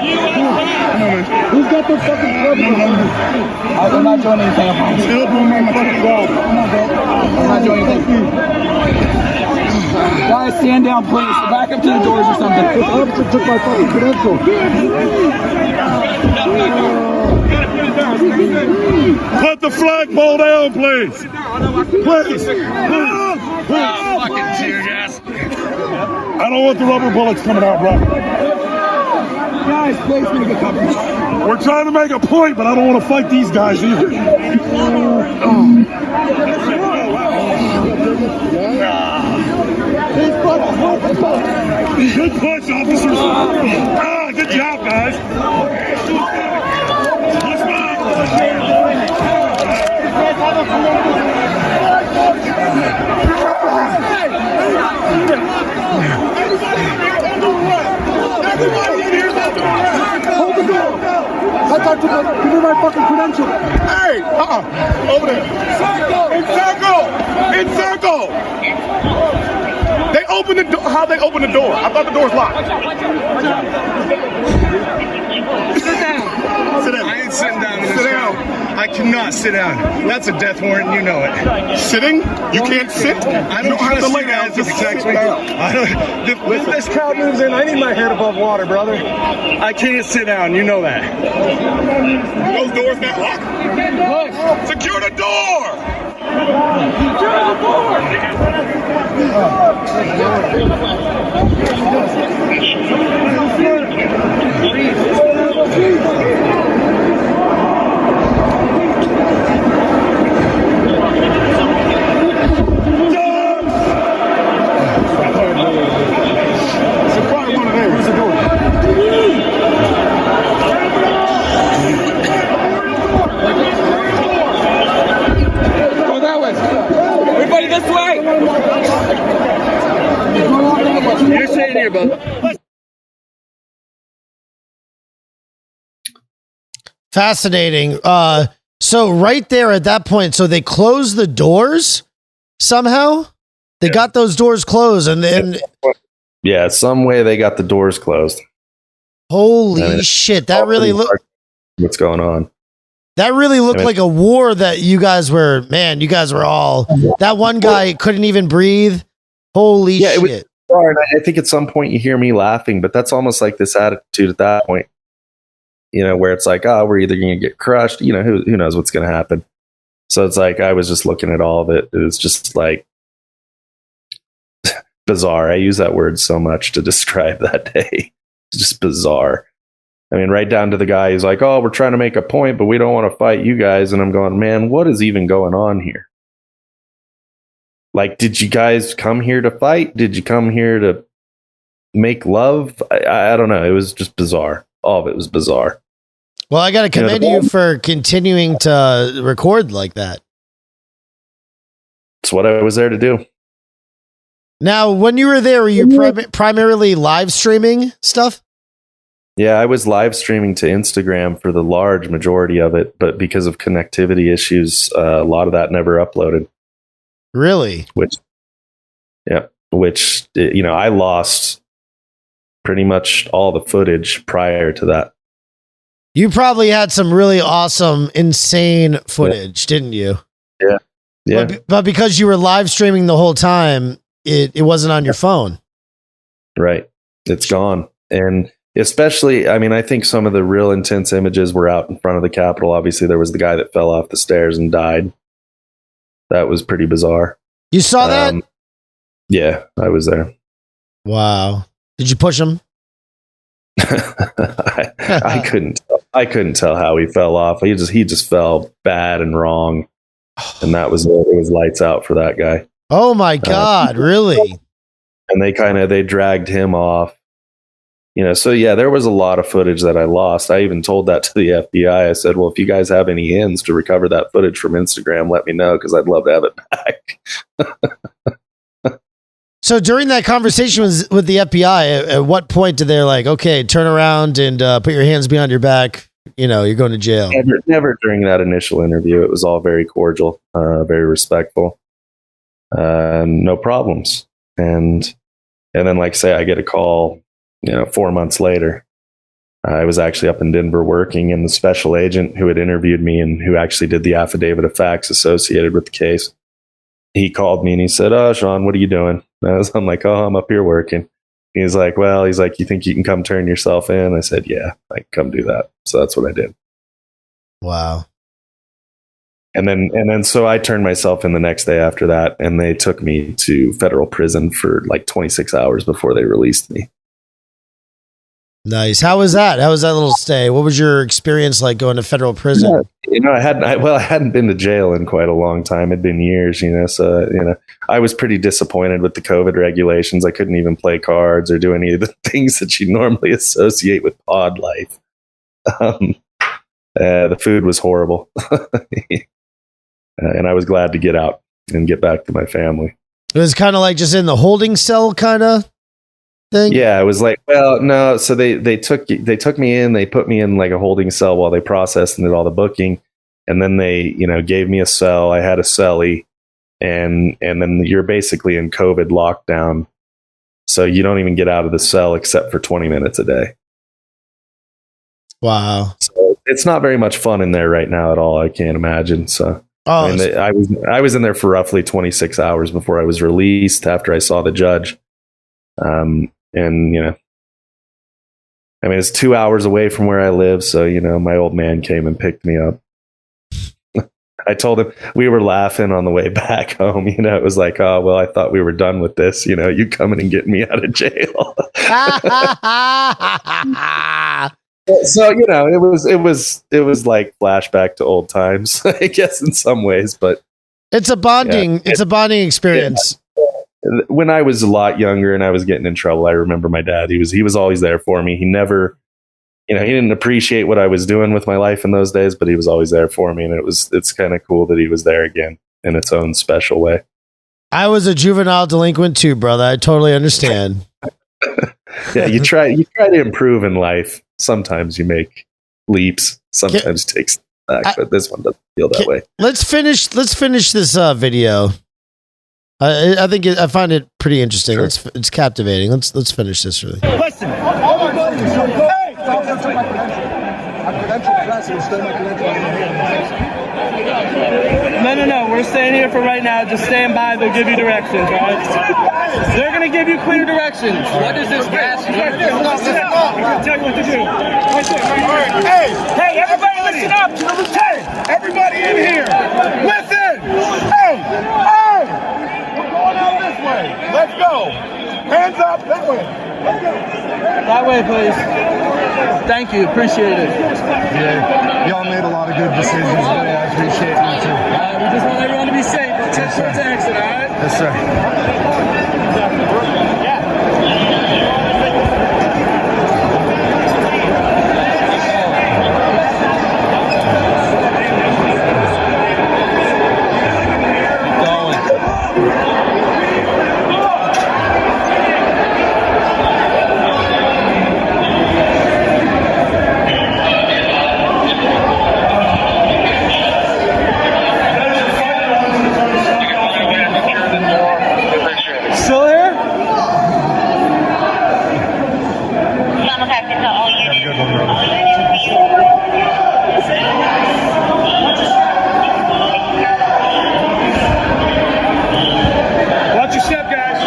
Who's got the fucking club? I'm not doing anything. I'm Still doing my fucking job. not doing anything. Guys, stand down, please. Back up to the doors or something. This officer took my fucking credential. Put the flagpole down, please. Please. Fucking tear gas. I don't want the rubber bullets coming out, bro. Guys, please make a compromise. We're trying to make a point, but I don't want to fight these guys either. Good push, officers. Good job, guys. Let's go. Hold the door. Give me my fucking credential. Hey, over there. In circle. They opened the door. How they open the door? I thought the door was locked. Sit down. Sit down. I ain't sitting down in this Sit down. I cannot sit down. That's a death warrant, and you know it. Sitting? You can't sit? I You don't have to sit lay down. to Just protect sit me. down. I don't, if this crowd moves in, I need my head above water, brother. I can't sit down. You know that. Are those doors not locked? Secure the door! Secure the door! You're staying here, brother. Fascinating. So right there at that point, so they closed the doors somehow. They got those doors closed, and then Yeah, some way they got the doors closed. holy shit, that really looked. What's going on? That really looked like a war that you guys were. Man, you guys were all. That one guy couldn't even breathe. Holy shit! It was bizarre, and I think at some point you hear me laughing, but that's almost like this attitude at that point. You know, where it's like, oh, we're either going to get crushed. You know, who knows what's going to happen. So it's like I was just looking at all of it. It was just like bizarre. I use that word so much to describe that day. It's just bizarre. I mean, right down to the guy who's like, oh, we're trying to make a point, but we don't want to fight you guys. And I'm going, man, what is even going on here? Like, did you guys come here to fight? Did you come here to make love? I don't know. It was just bizarre. All of it was bizarre. Well, I got to commend you for continuing to record like that. It's what I was there to do. Now, when you were there, were you primarily live streaming stuff? Yeah, I was live streaming to Instagram for the large majority of it, but because of connectivity issues, a lot of that never uploaded. Really? Which, you know, I lost pretty much all the footage prior to that. You probably had some really awesome, insane footage, didn't you? Yeah. Yeah. But because you were live streaming the whole time, it wasn't on your phone. Right. It's gone. And especially, I mean, I think some of the real intense images were out in front of the Capitol. Obviously, there was the guy that fell off the stairs and died. That was pretty bizarre. You saw that? Yeah, I was there. Wow. Did you push him? I couldn't tell how he fell off. He just fell bad and wrong, and that was it. It was lights out for that guy. Oh my God! Really? And they dragged him off. You know, so yeah, there was a lot of footage that I lost. I even told that to the FBI. I said, well, if you guys have any ins to recover that footage from Instagram, let me know, because I'd love to have it back. So during that conversation with the FBI, at what point did they like, okay, turn around and put your hands behind your back? You know, you're going to jail. Never during that initial interview. It was all very cordial, very respectful, no problems. And then, like, say I get a call, 4 months later. I was actually up in Denver working, and the special agent who had interviewed me and who actually did the affidavit of facts associated with the case, he called me and he said, oh, Shawn, what are you doing? I'm like, oh, I'm up here working. He's like, you think you can come turn yourself in? I said, yeah, I can come do that. So that's what I did. Wow. And then so I turned myself in the next day after that, and they took me to federal prison for like 26 hours before they released me. Nice. How was that? How was that little stay? What was your experience like going to federal prison? I hadn't been to jail in quite a long time. It'd been years, so, I was pretty disappointed with the COVID regulations. I couldn't even play cards or do any of the things that you normally associate with pod life. The food was horrible. And I was glad to get out and get back to my family. It was kind of like just in the holding cell kind of thing? Yeah, it was like, well, no. So they took me in, they put me in like a holding cell while they processed and did all the booking. And then they, gave me a cell. I had a cellie, and then you're basically in COVID lockdown. So you don't even get out of the cell except for 20 minutes a day. Wow. So it's not very much fun in there right now at all. I can't imagine. So I was in there for roughly 26 hours before I was released after I saw the judge. It's 2 hours away from where I live. So, my old man came and picked me up. I told him, we were laughing on the way back home. It was like, oh, well, I thought we were done with this. You coming and getting me out of jail. So, it was like flashback to old times, I guess, in some ways, but it's a bonding experience. Yeah. When I was a lot younger and I was getting in trouble, I remember my dad, he was always there for me. He never, he didn't appreciate what I was doing with my life in those days, but he was always there for me. And it's kind of cool that he was there again in its own special way. I was a juvenile delinquent too, brother. I totally understand. Yeah, you try to improve in life. Sometimes you make leaps. Sometimes it takes back, but this one doesn't feel that way. Let's finish this video. I think I find it pretty interesting. Sure. It's captivating. Let's finish this really. Listen. No. We're staying here for right now. Just stand by. They'll give you directions, all right? They're going to give you clear directions. What is this gas? I'm going to tell you what to do. Hey, everybody listen up. Everybody in here, listen. Hey. We're going out this way. Let's go. Hands up that way. That way, please. Thank you. Appreciate it. Yeah, y'all made a lot of good decisions today. I appreciate you too. We just want everyone to be safe. Let's head towards the exit, all right? Yes, sir. Still here? Watch your step, guys.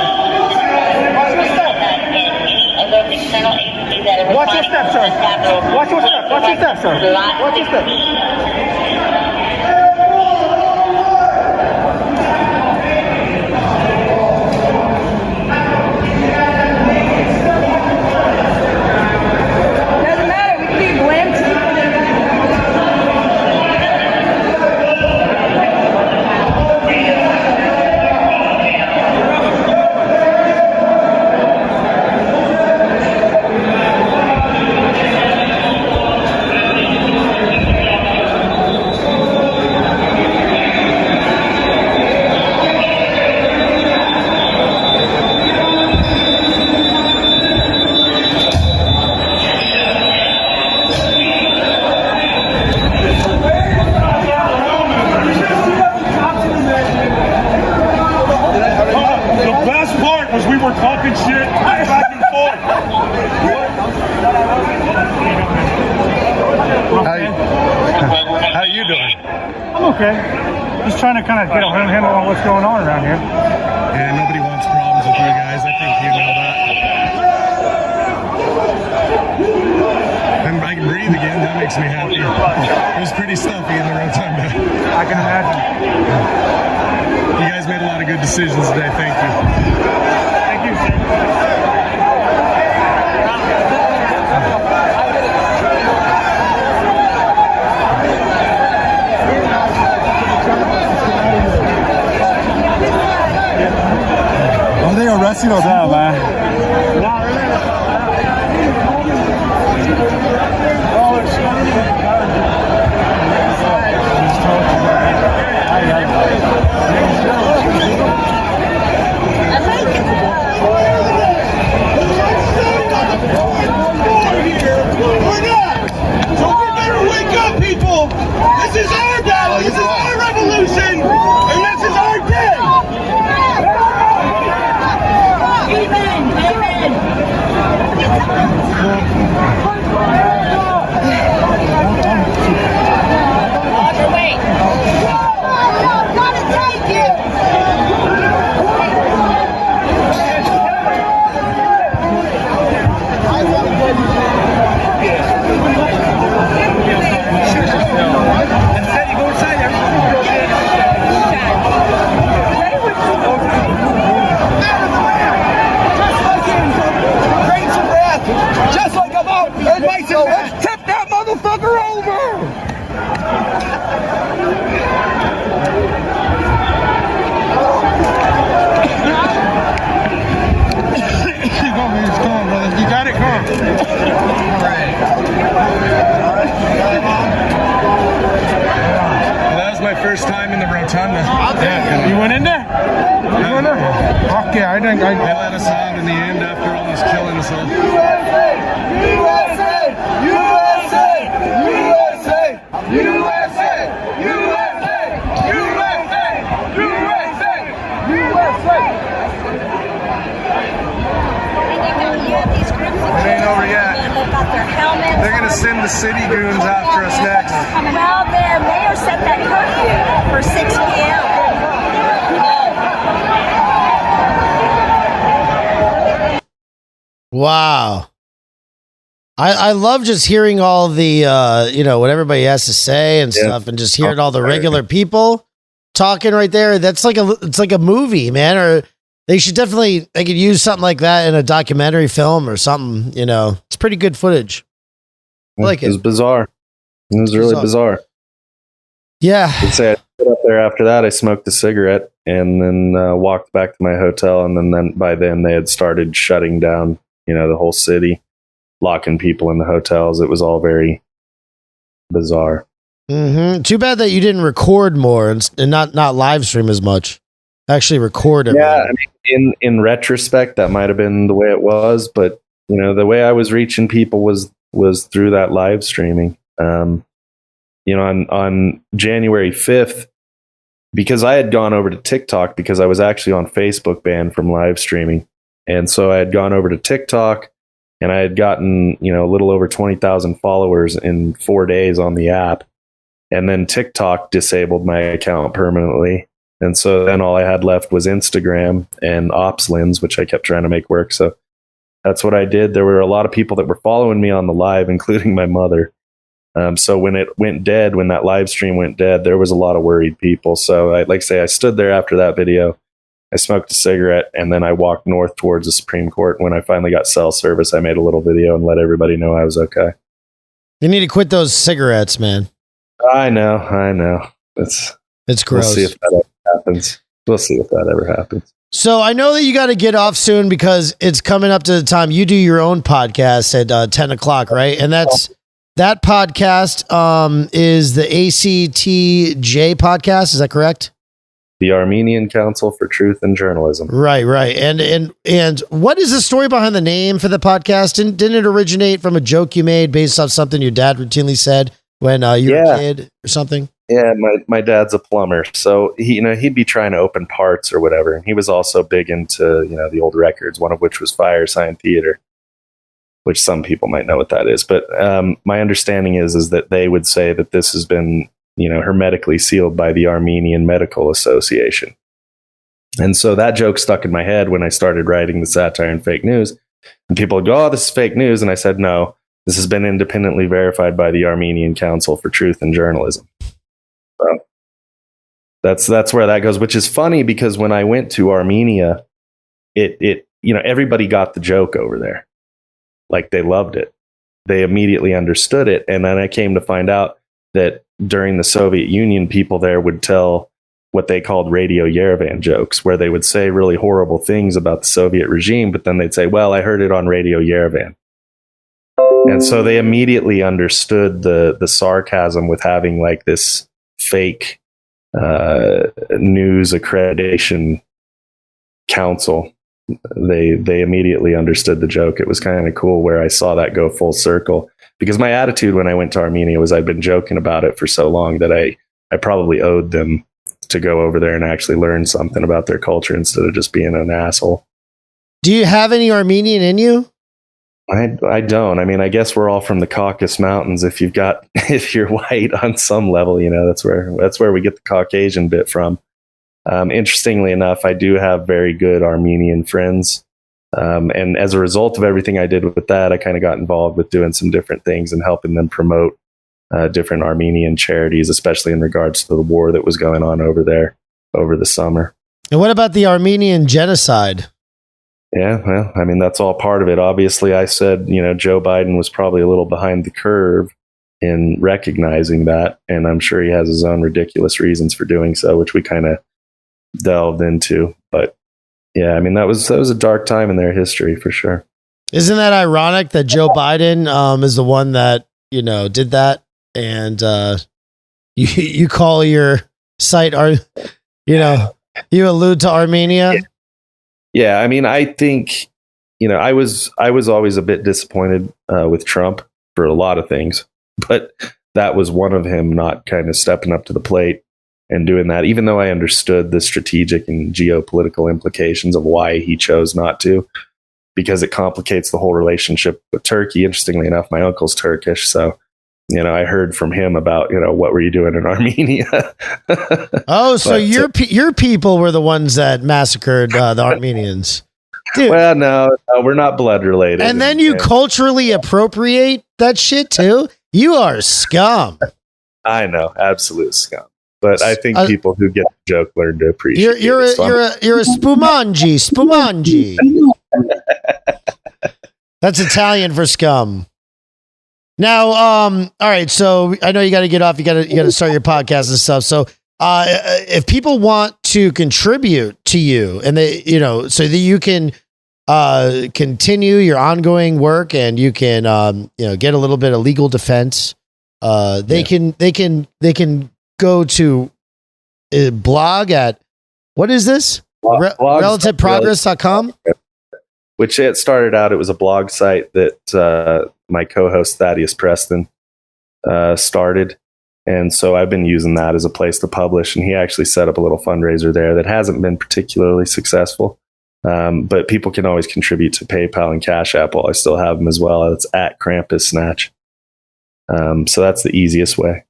Watch your step, sir. Watch your step. Watch your step, sir. Watch your step. Doesn't matter, we can be blamed. The best part was we were talking shit back and forth. How you doing? I'm okay. Just trying to kind of get a handle on what's going on around here. Yeah, nobody wants problems with you guys. I think you know that. And I can breathe again. That makes me happy. It was pretty stuffy in the rotunda. I can imagine. You guys made a lot of good decisions today. Thank you. Thank you, sir. Are they arresting us now, man? This is our battle. This is our revolution. And this is our day. Just like about advice, let's tip that motherfucker over. Keep on, man. Come on, brother. You got it. Come on. All right. Well, that was my first time in the rotunda. You went in there? You went in there? Fuck yeah, I think They let us out in the end after all he's killing us all. USA! USA! USA! USA! USA! It ain't over yet. They've got their helmets. They're gonna send the city goons after us next. Well, the mayor set that curfew for 6 p.m. Wow. I love just hearing all the, what everybody has to say and stuff, and just hearing all the regular people talking right there. That's it's like a movie, man. Or they could use something like that in a documentary film or something. It's pretty good footage. I like it. It was bizarre. It was really bizarre. Yeah. I'd say I stood up there after that. I smoked a cigarette and then walked back to my hotel. And then by then they had started shutting down, the whole city, locking people in the hotels. It was all very bizarre. Mm-hmm. Too bad that you didn't record more and not live stream as much. Actually record everything. Yeah, in retrospect, that might have been the way it was, but the way I was reaching people was through that live streaming. On January 5th, because I had gone over to TikTok because I was actually on Facebook banned from live streaming, and so I had gone over to TikTok, and I had gotten a little over 20,000 followers in 4 days on the app, and then TikTok disabled my account permanently. And so then all I had left was Instagram and OpsLens, which I kept trying to make work. So that's what I did. There were a lot of people that were following me on the live, including my mother. So when it went dead, when that live stream went dead, there was a lot of worried people. So I stood there after that video. I smoked a cigarette, and then I walked north towards the Supreme Court. When I finally got cell service, I made a little video and let everybody know I was okay. You need to quit those cigarettes, man. I know. It's gross. We'll see if that ever happens. We'll see if that ever happens. So I know that you got to get off soon because it's coming up to the time you do your own podcast at 10 o'clock, right? And that podcast is the ACTJ podcast. Is that correct? The Armenian Council for Truth and Journalism. Right. And what is the story behind the name for the podcast? Didn't it originate from a joke you made based off something your dad routinely said when you were a kid or something? Yeah, my dad's a plumber, so he'd be trying to open parts or whatever. And he was also big into the old records, one of which was Fire Sign Theater, which some people might know what that is. But my understanding is that they would say that this has been hermetically sealed by the Armenian Medical Association. And so that joke stuck in my head when I started writing the satire and fake news. And people would go, "Oh, this is fake news," and I said, "No, this has been independently verified by the Armenian Council for Truth and Journalism." So that's where that goes, which is funny because when I went to Armenia, it everybody got the joke over there. Like, they loved it. They immediately understood it. And then I came to find out that during the Soviet Union, people there would tell what they called Radio Yerevan jokes, where they would say really horrible things about the Soviet regime, but then they'd say, "Well, I heard it on Radio Yerevan." And so they immediately understood the sarcasm with having like this fake news accreditation council. They immediately understood the joke. It was kind of cool where I saw that go full circle, because my attitude when I went to Armenia was I'd been joking about it for so long that I probably owed them to go over there and actually learn something about their culture instead of just being an asshole. Do you have any Armenian in you? I don't. I mean, I guess we're all from the Caucasus Mountains. If you're white on some level, that's where we get the Caucasian bit from. Interestingly enough, I do have very good Armenian friends. And as a result of everything I did with that, I kind of got involved with doing some different things and helping them promote different Armenian charities, especially in regards to the war that was going on over there over the summer. And what about the Armenian genocide? Yeah, well, I mean, that's all part of it. Obviously, I said, Joe Biden was probably a little behind the curve in recognizing that. And I'm sure he has his own ridiculous reasons for doing so, which we kind of delved into. But yeah, I mean, that was a dark time in their history for sure. Isn't that ironic that Joe Biden is the one that, did that? And you call your site, you allude to Armenia? Yeah, I mean, I think, I was always a bit disappointed with Trump for a lot of things, but that was one of him not kind of stepping up to the plate and doing that, even though I understood the strategic and geopolitical implications of why he chose not to, because it complicates the whole relationship with Turkey. Interestingly enough, my uncle's Turkish, so I heard from him about what were you doing in Armenia. Oh, so your people were the ones that massacred the Armenians. Dude. Well, no, we're not blood related. And then you culturally appropriate that shit too? You are scum. I know, absolute scum. But I think people who get the joke learn to appreciate you're a SPUMANGI. That's Italian for scum. Now, all right. So I know you got to get off. You got to start your podcast and stuff. So, if people want to contribute to you, and they, so that you can continue your ongoing work, and you can, get a little bit of legal defense. They can go to blog at, what is this? Relativeprogress.com. Which it started out, it was a blog site that my co-host Thaddeus Preston started. And so I've been using that as a place to publish. And he actually set up a little fundraiser there that hasn't been particularly successful. But people can always contribute to PayPal and Cash App. I still have them as well. It's at Krampusnatch. So that's the easiest way.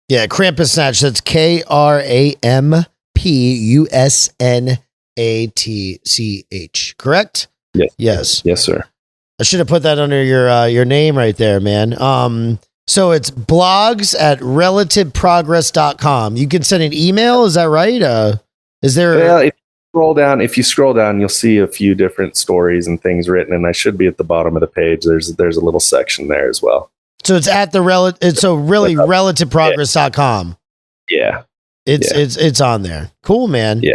Yeah, Krampusnatch. That's Krampusnatch. Correct? Yes, sir. I should have put that under your name right there, man. So it's blogs at relativeprogress.com. You can send an email. Is that right? Is there? Well, if you scroll down, you'll see a few different stories and things written, and I should be at the bottom of the page. There's a little section there as well. So it's at the relativeprogress.com. Yeah. It's on there. Cool, man. Yeah.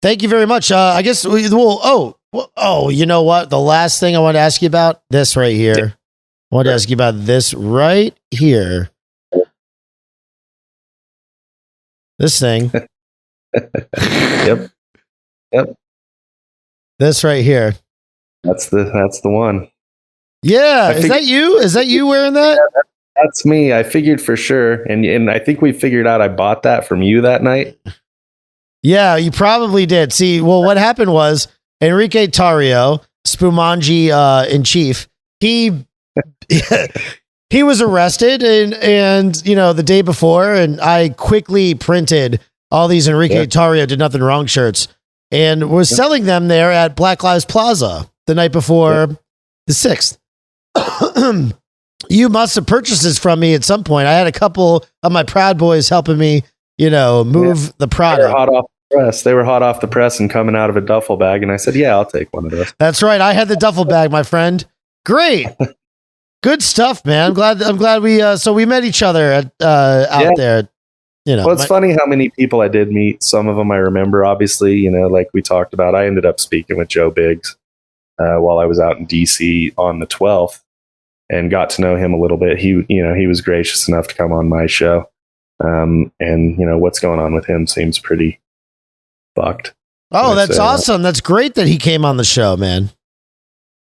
Thank you very much. I guess you know what? The last thing I want to ask you about, this right here. I want to ask you about this right here. This thing. Yep. This right here. That's the one. Yeah. Is that you? Is that you wearing that? Yeah, that's me. I figured for sure. And I think we figured out I bought that from you that night. Yeah, you probably did. See, well, what happened was Enrique Tarrio, SPUMANGI in chief, he was arrested and the day before, and I quickly printed all these Enrique Tarrio did nothing wrong shirts and was selling them there at Black Lives Plaza the night before the 6th. You must have purchased this from me at some point. I had a couple of my Proud Boys helping me, move the product. They were hot off the press and coming out of a duffel bag, and I said, "Yeah, I'll take one of those." That's right. I had the duffel bag, my friend. Great, good stuff, man. I'm glad we met each other out there. Well, it's funny how many people I did meet. Some of them I remember, obviously. Like we talked about, I ended up speaking with Joe Biggs while I was out in DC on the 12th, and got to know him a little bit. He was gracious enough to come on my show, and what's going on with him seems pretty fucked. Oh, that's awesome. That's great that he came on the show, man.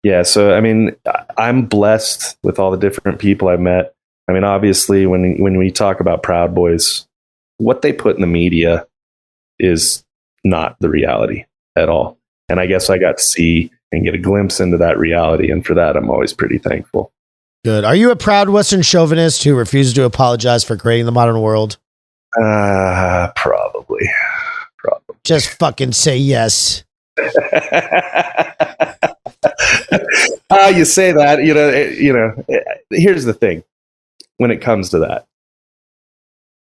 Yeah. So, I'm blessed with all the different people I've met. Obviously when we talk about Proud Boys, what they put in the media is not the reality at all. And I guess I got to see and get a glimpse into that reality. And for that, I'm always pretty thankful. Good. Are you a proud Western chauvinist who refuses to apologize for creating the modern world? Probably. Just fucking say yes. You say that, here's the thing. When it comes to that,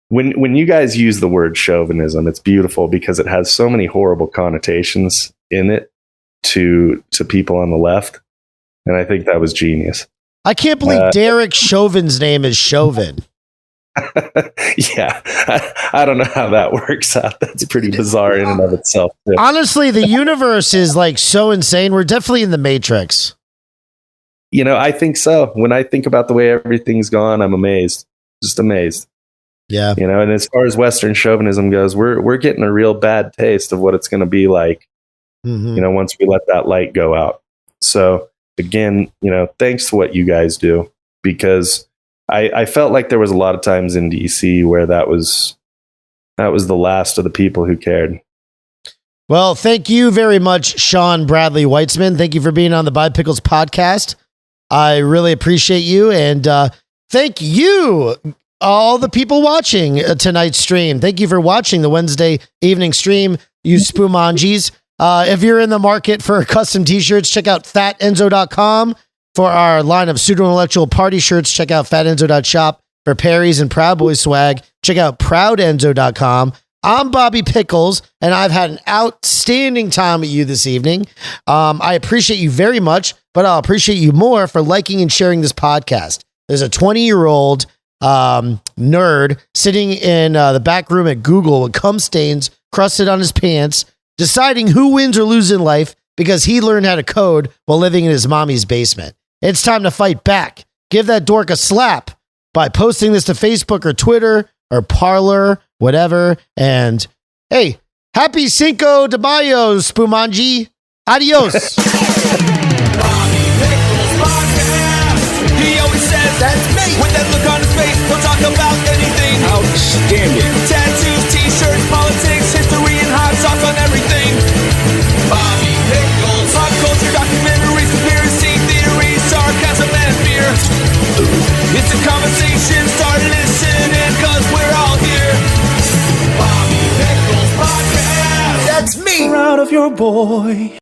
when you guys use the word chauvinism, it's beautiful because it has so many horrible connotations in it to people on the left. And I think that was genius. I can't believe Derek Chauvin's name is Chauvin. Yeah, I don't know how that works out. That's pretty bizarre in and of itself. Too. Honestly, the universe is like so insane. We're definitely in the Matrix. I think so. When I think about the way everything's gone, I'm amazed. Just amazed. Yeah. And as far as Western chauvinism goes, we're getting a real bad taste of what it's going to be like, once we let that light go out. So again, thanks to what you guys do, because I felt like there was a lot of times in DC where that was the last of the people who cared. Well, thank you very much, Shawn Bradley Witzemann. Thank you for being on the Buy Pickles podcast. I really appreciate you. And thank you, all the people watching tonight's stream. Thank you for watching the Wednesday evening stream, you SPUMANGIs. If you're in the market for custom t-shirts, check out fatenzo.com. For our line of pseudo-intellectual party shirts, check out fatenzo.shop. For Perry's and Proud Boys swag, check out proudenzo.com. I'm Bobby Pickles, and I've had an outstanding time with you this evening. I appreciate you very much, but I'll appreciate you more for liking and sharing this podcast. There's a 20-year-old nerd sitting in the back room at Google with cum stains crusted on his pants, deciding who wins or loses in life because he learned how to code while living in his mommy's basement. It's time to fight back. Give that dork a slap by posting this to Facebook or Twitter or Parler, whatever. And hey, happy Cinco De Mayo, SPUMANGI. Adios. He always says, that's me. With that look on his face, he'll talk about anything. Outstanding. Tattoos, t-shirts, politics, history, and hot sauce on everything. Bobby Pickles. Pop culture, documentaries, conspiracy theories, sarcasm, and fear. It's a conversation, start listening, cause we're all here. Bobby Pickles Podcast. That's me. Proud of your boy.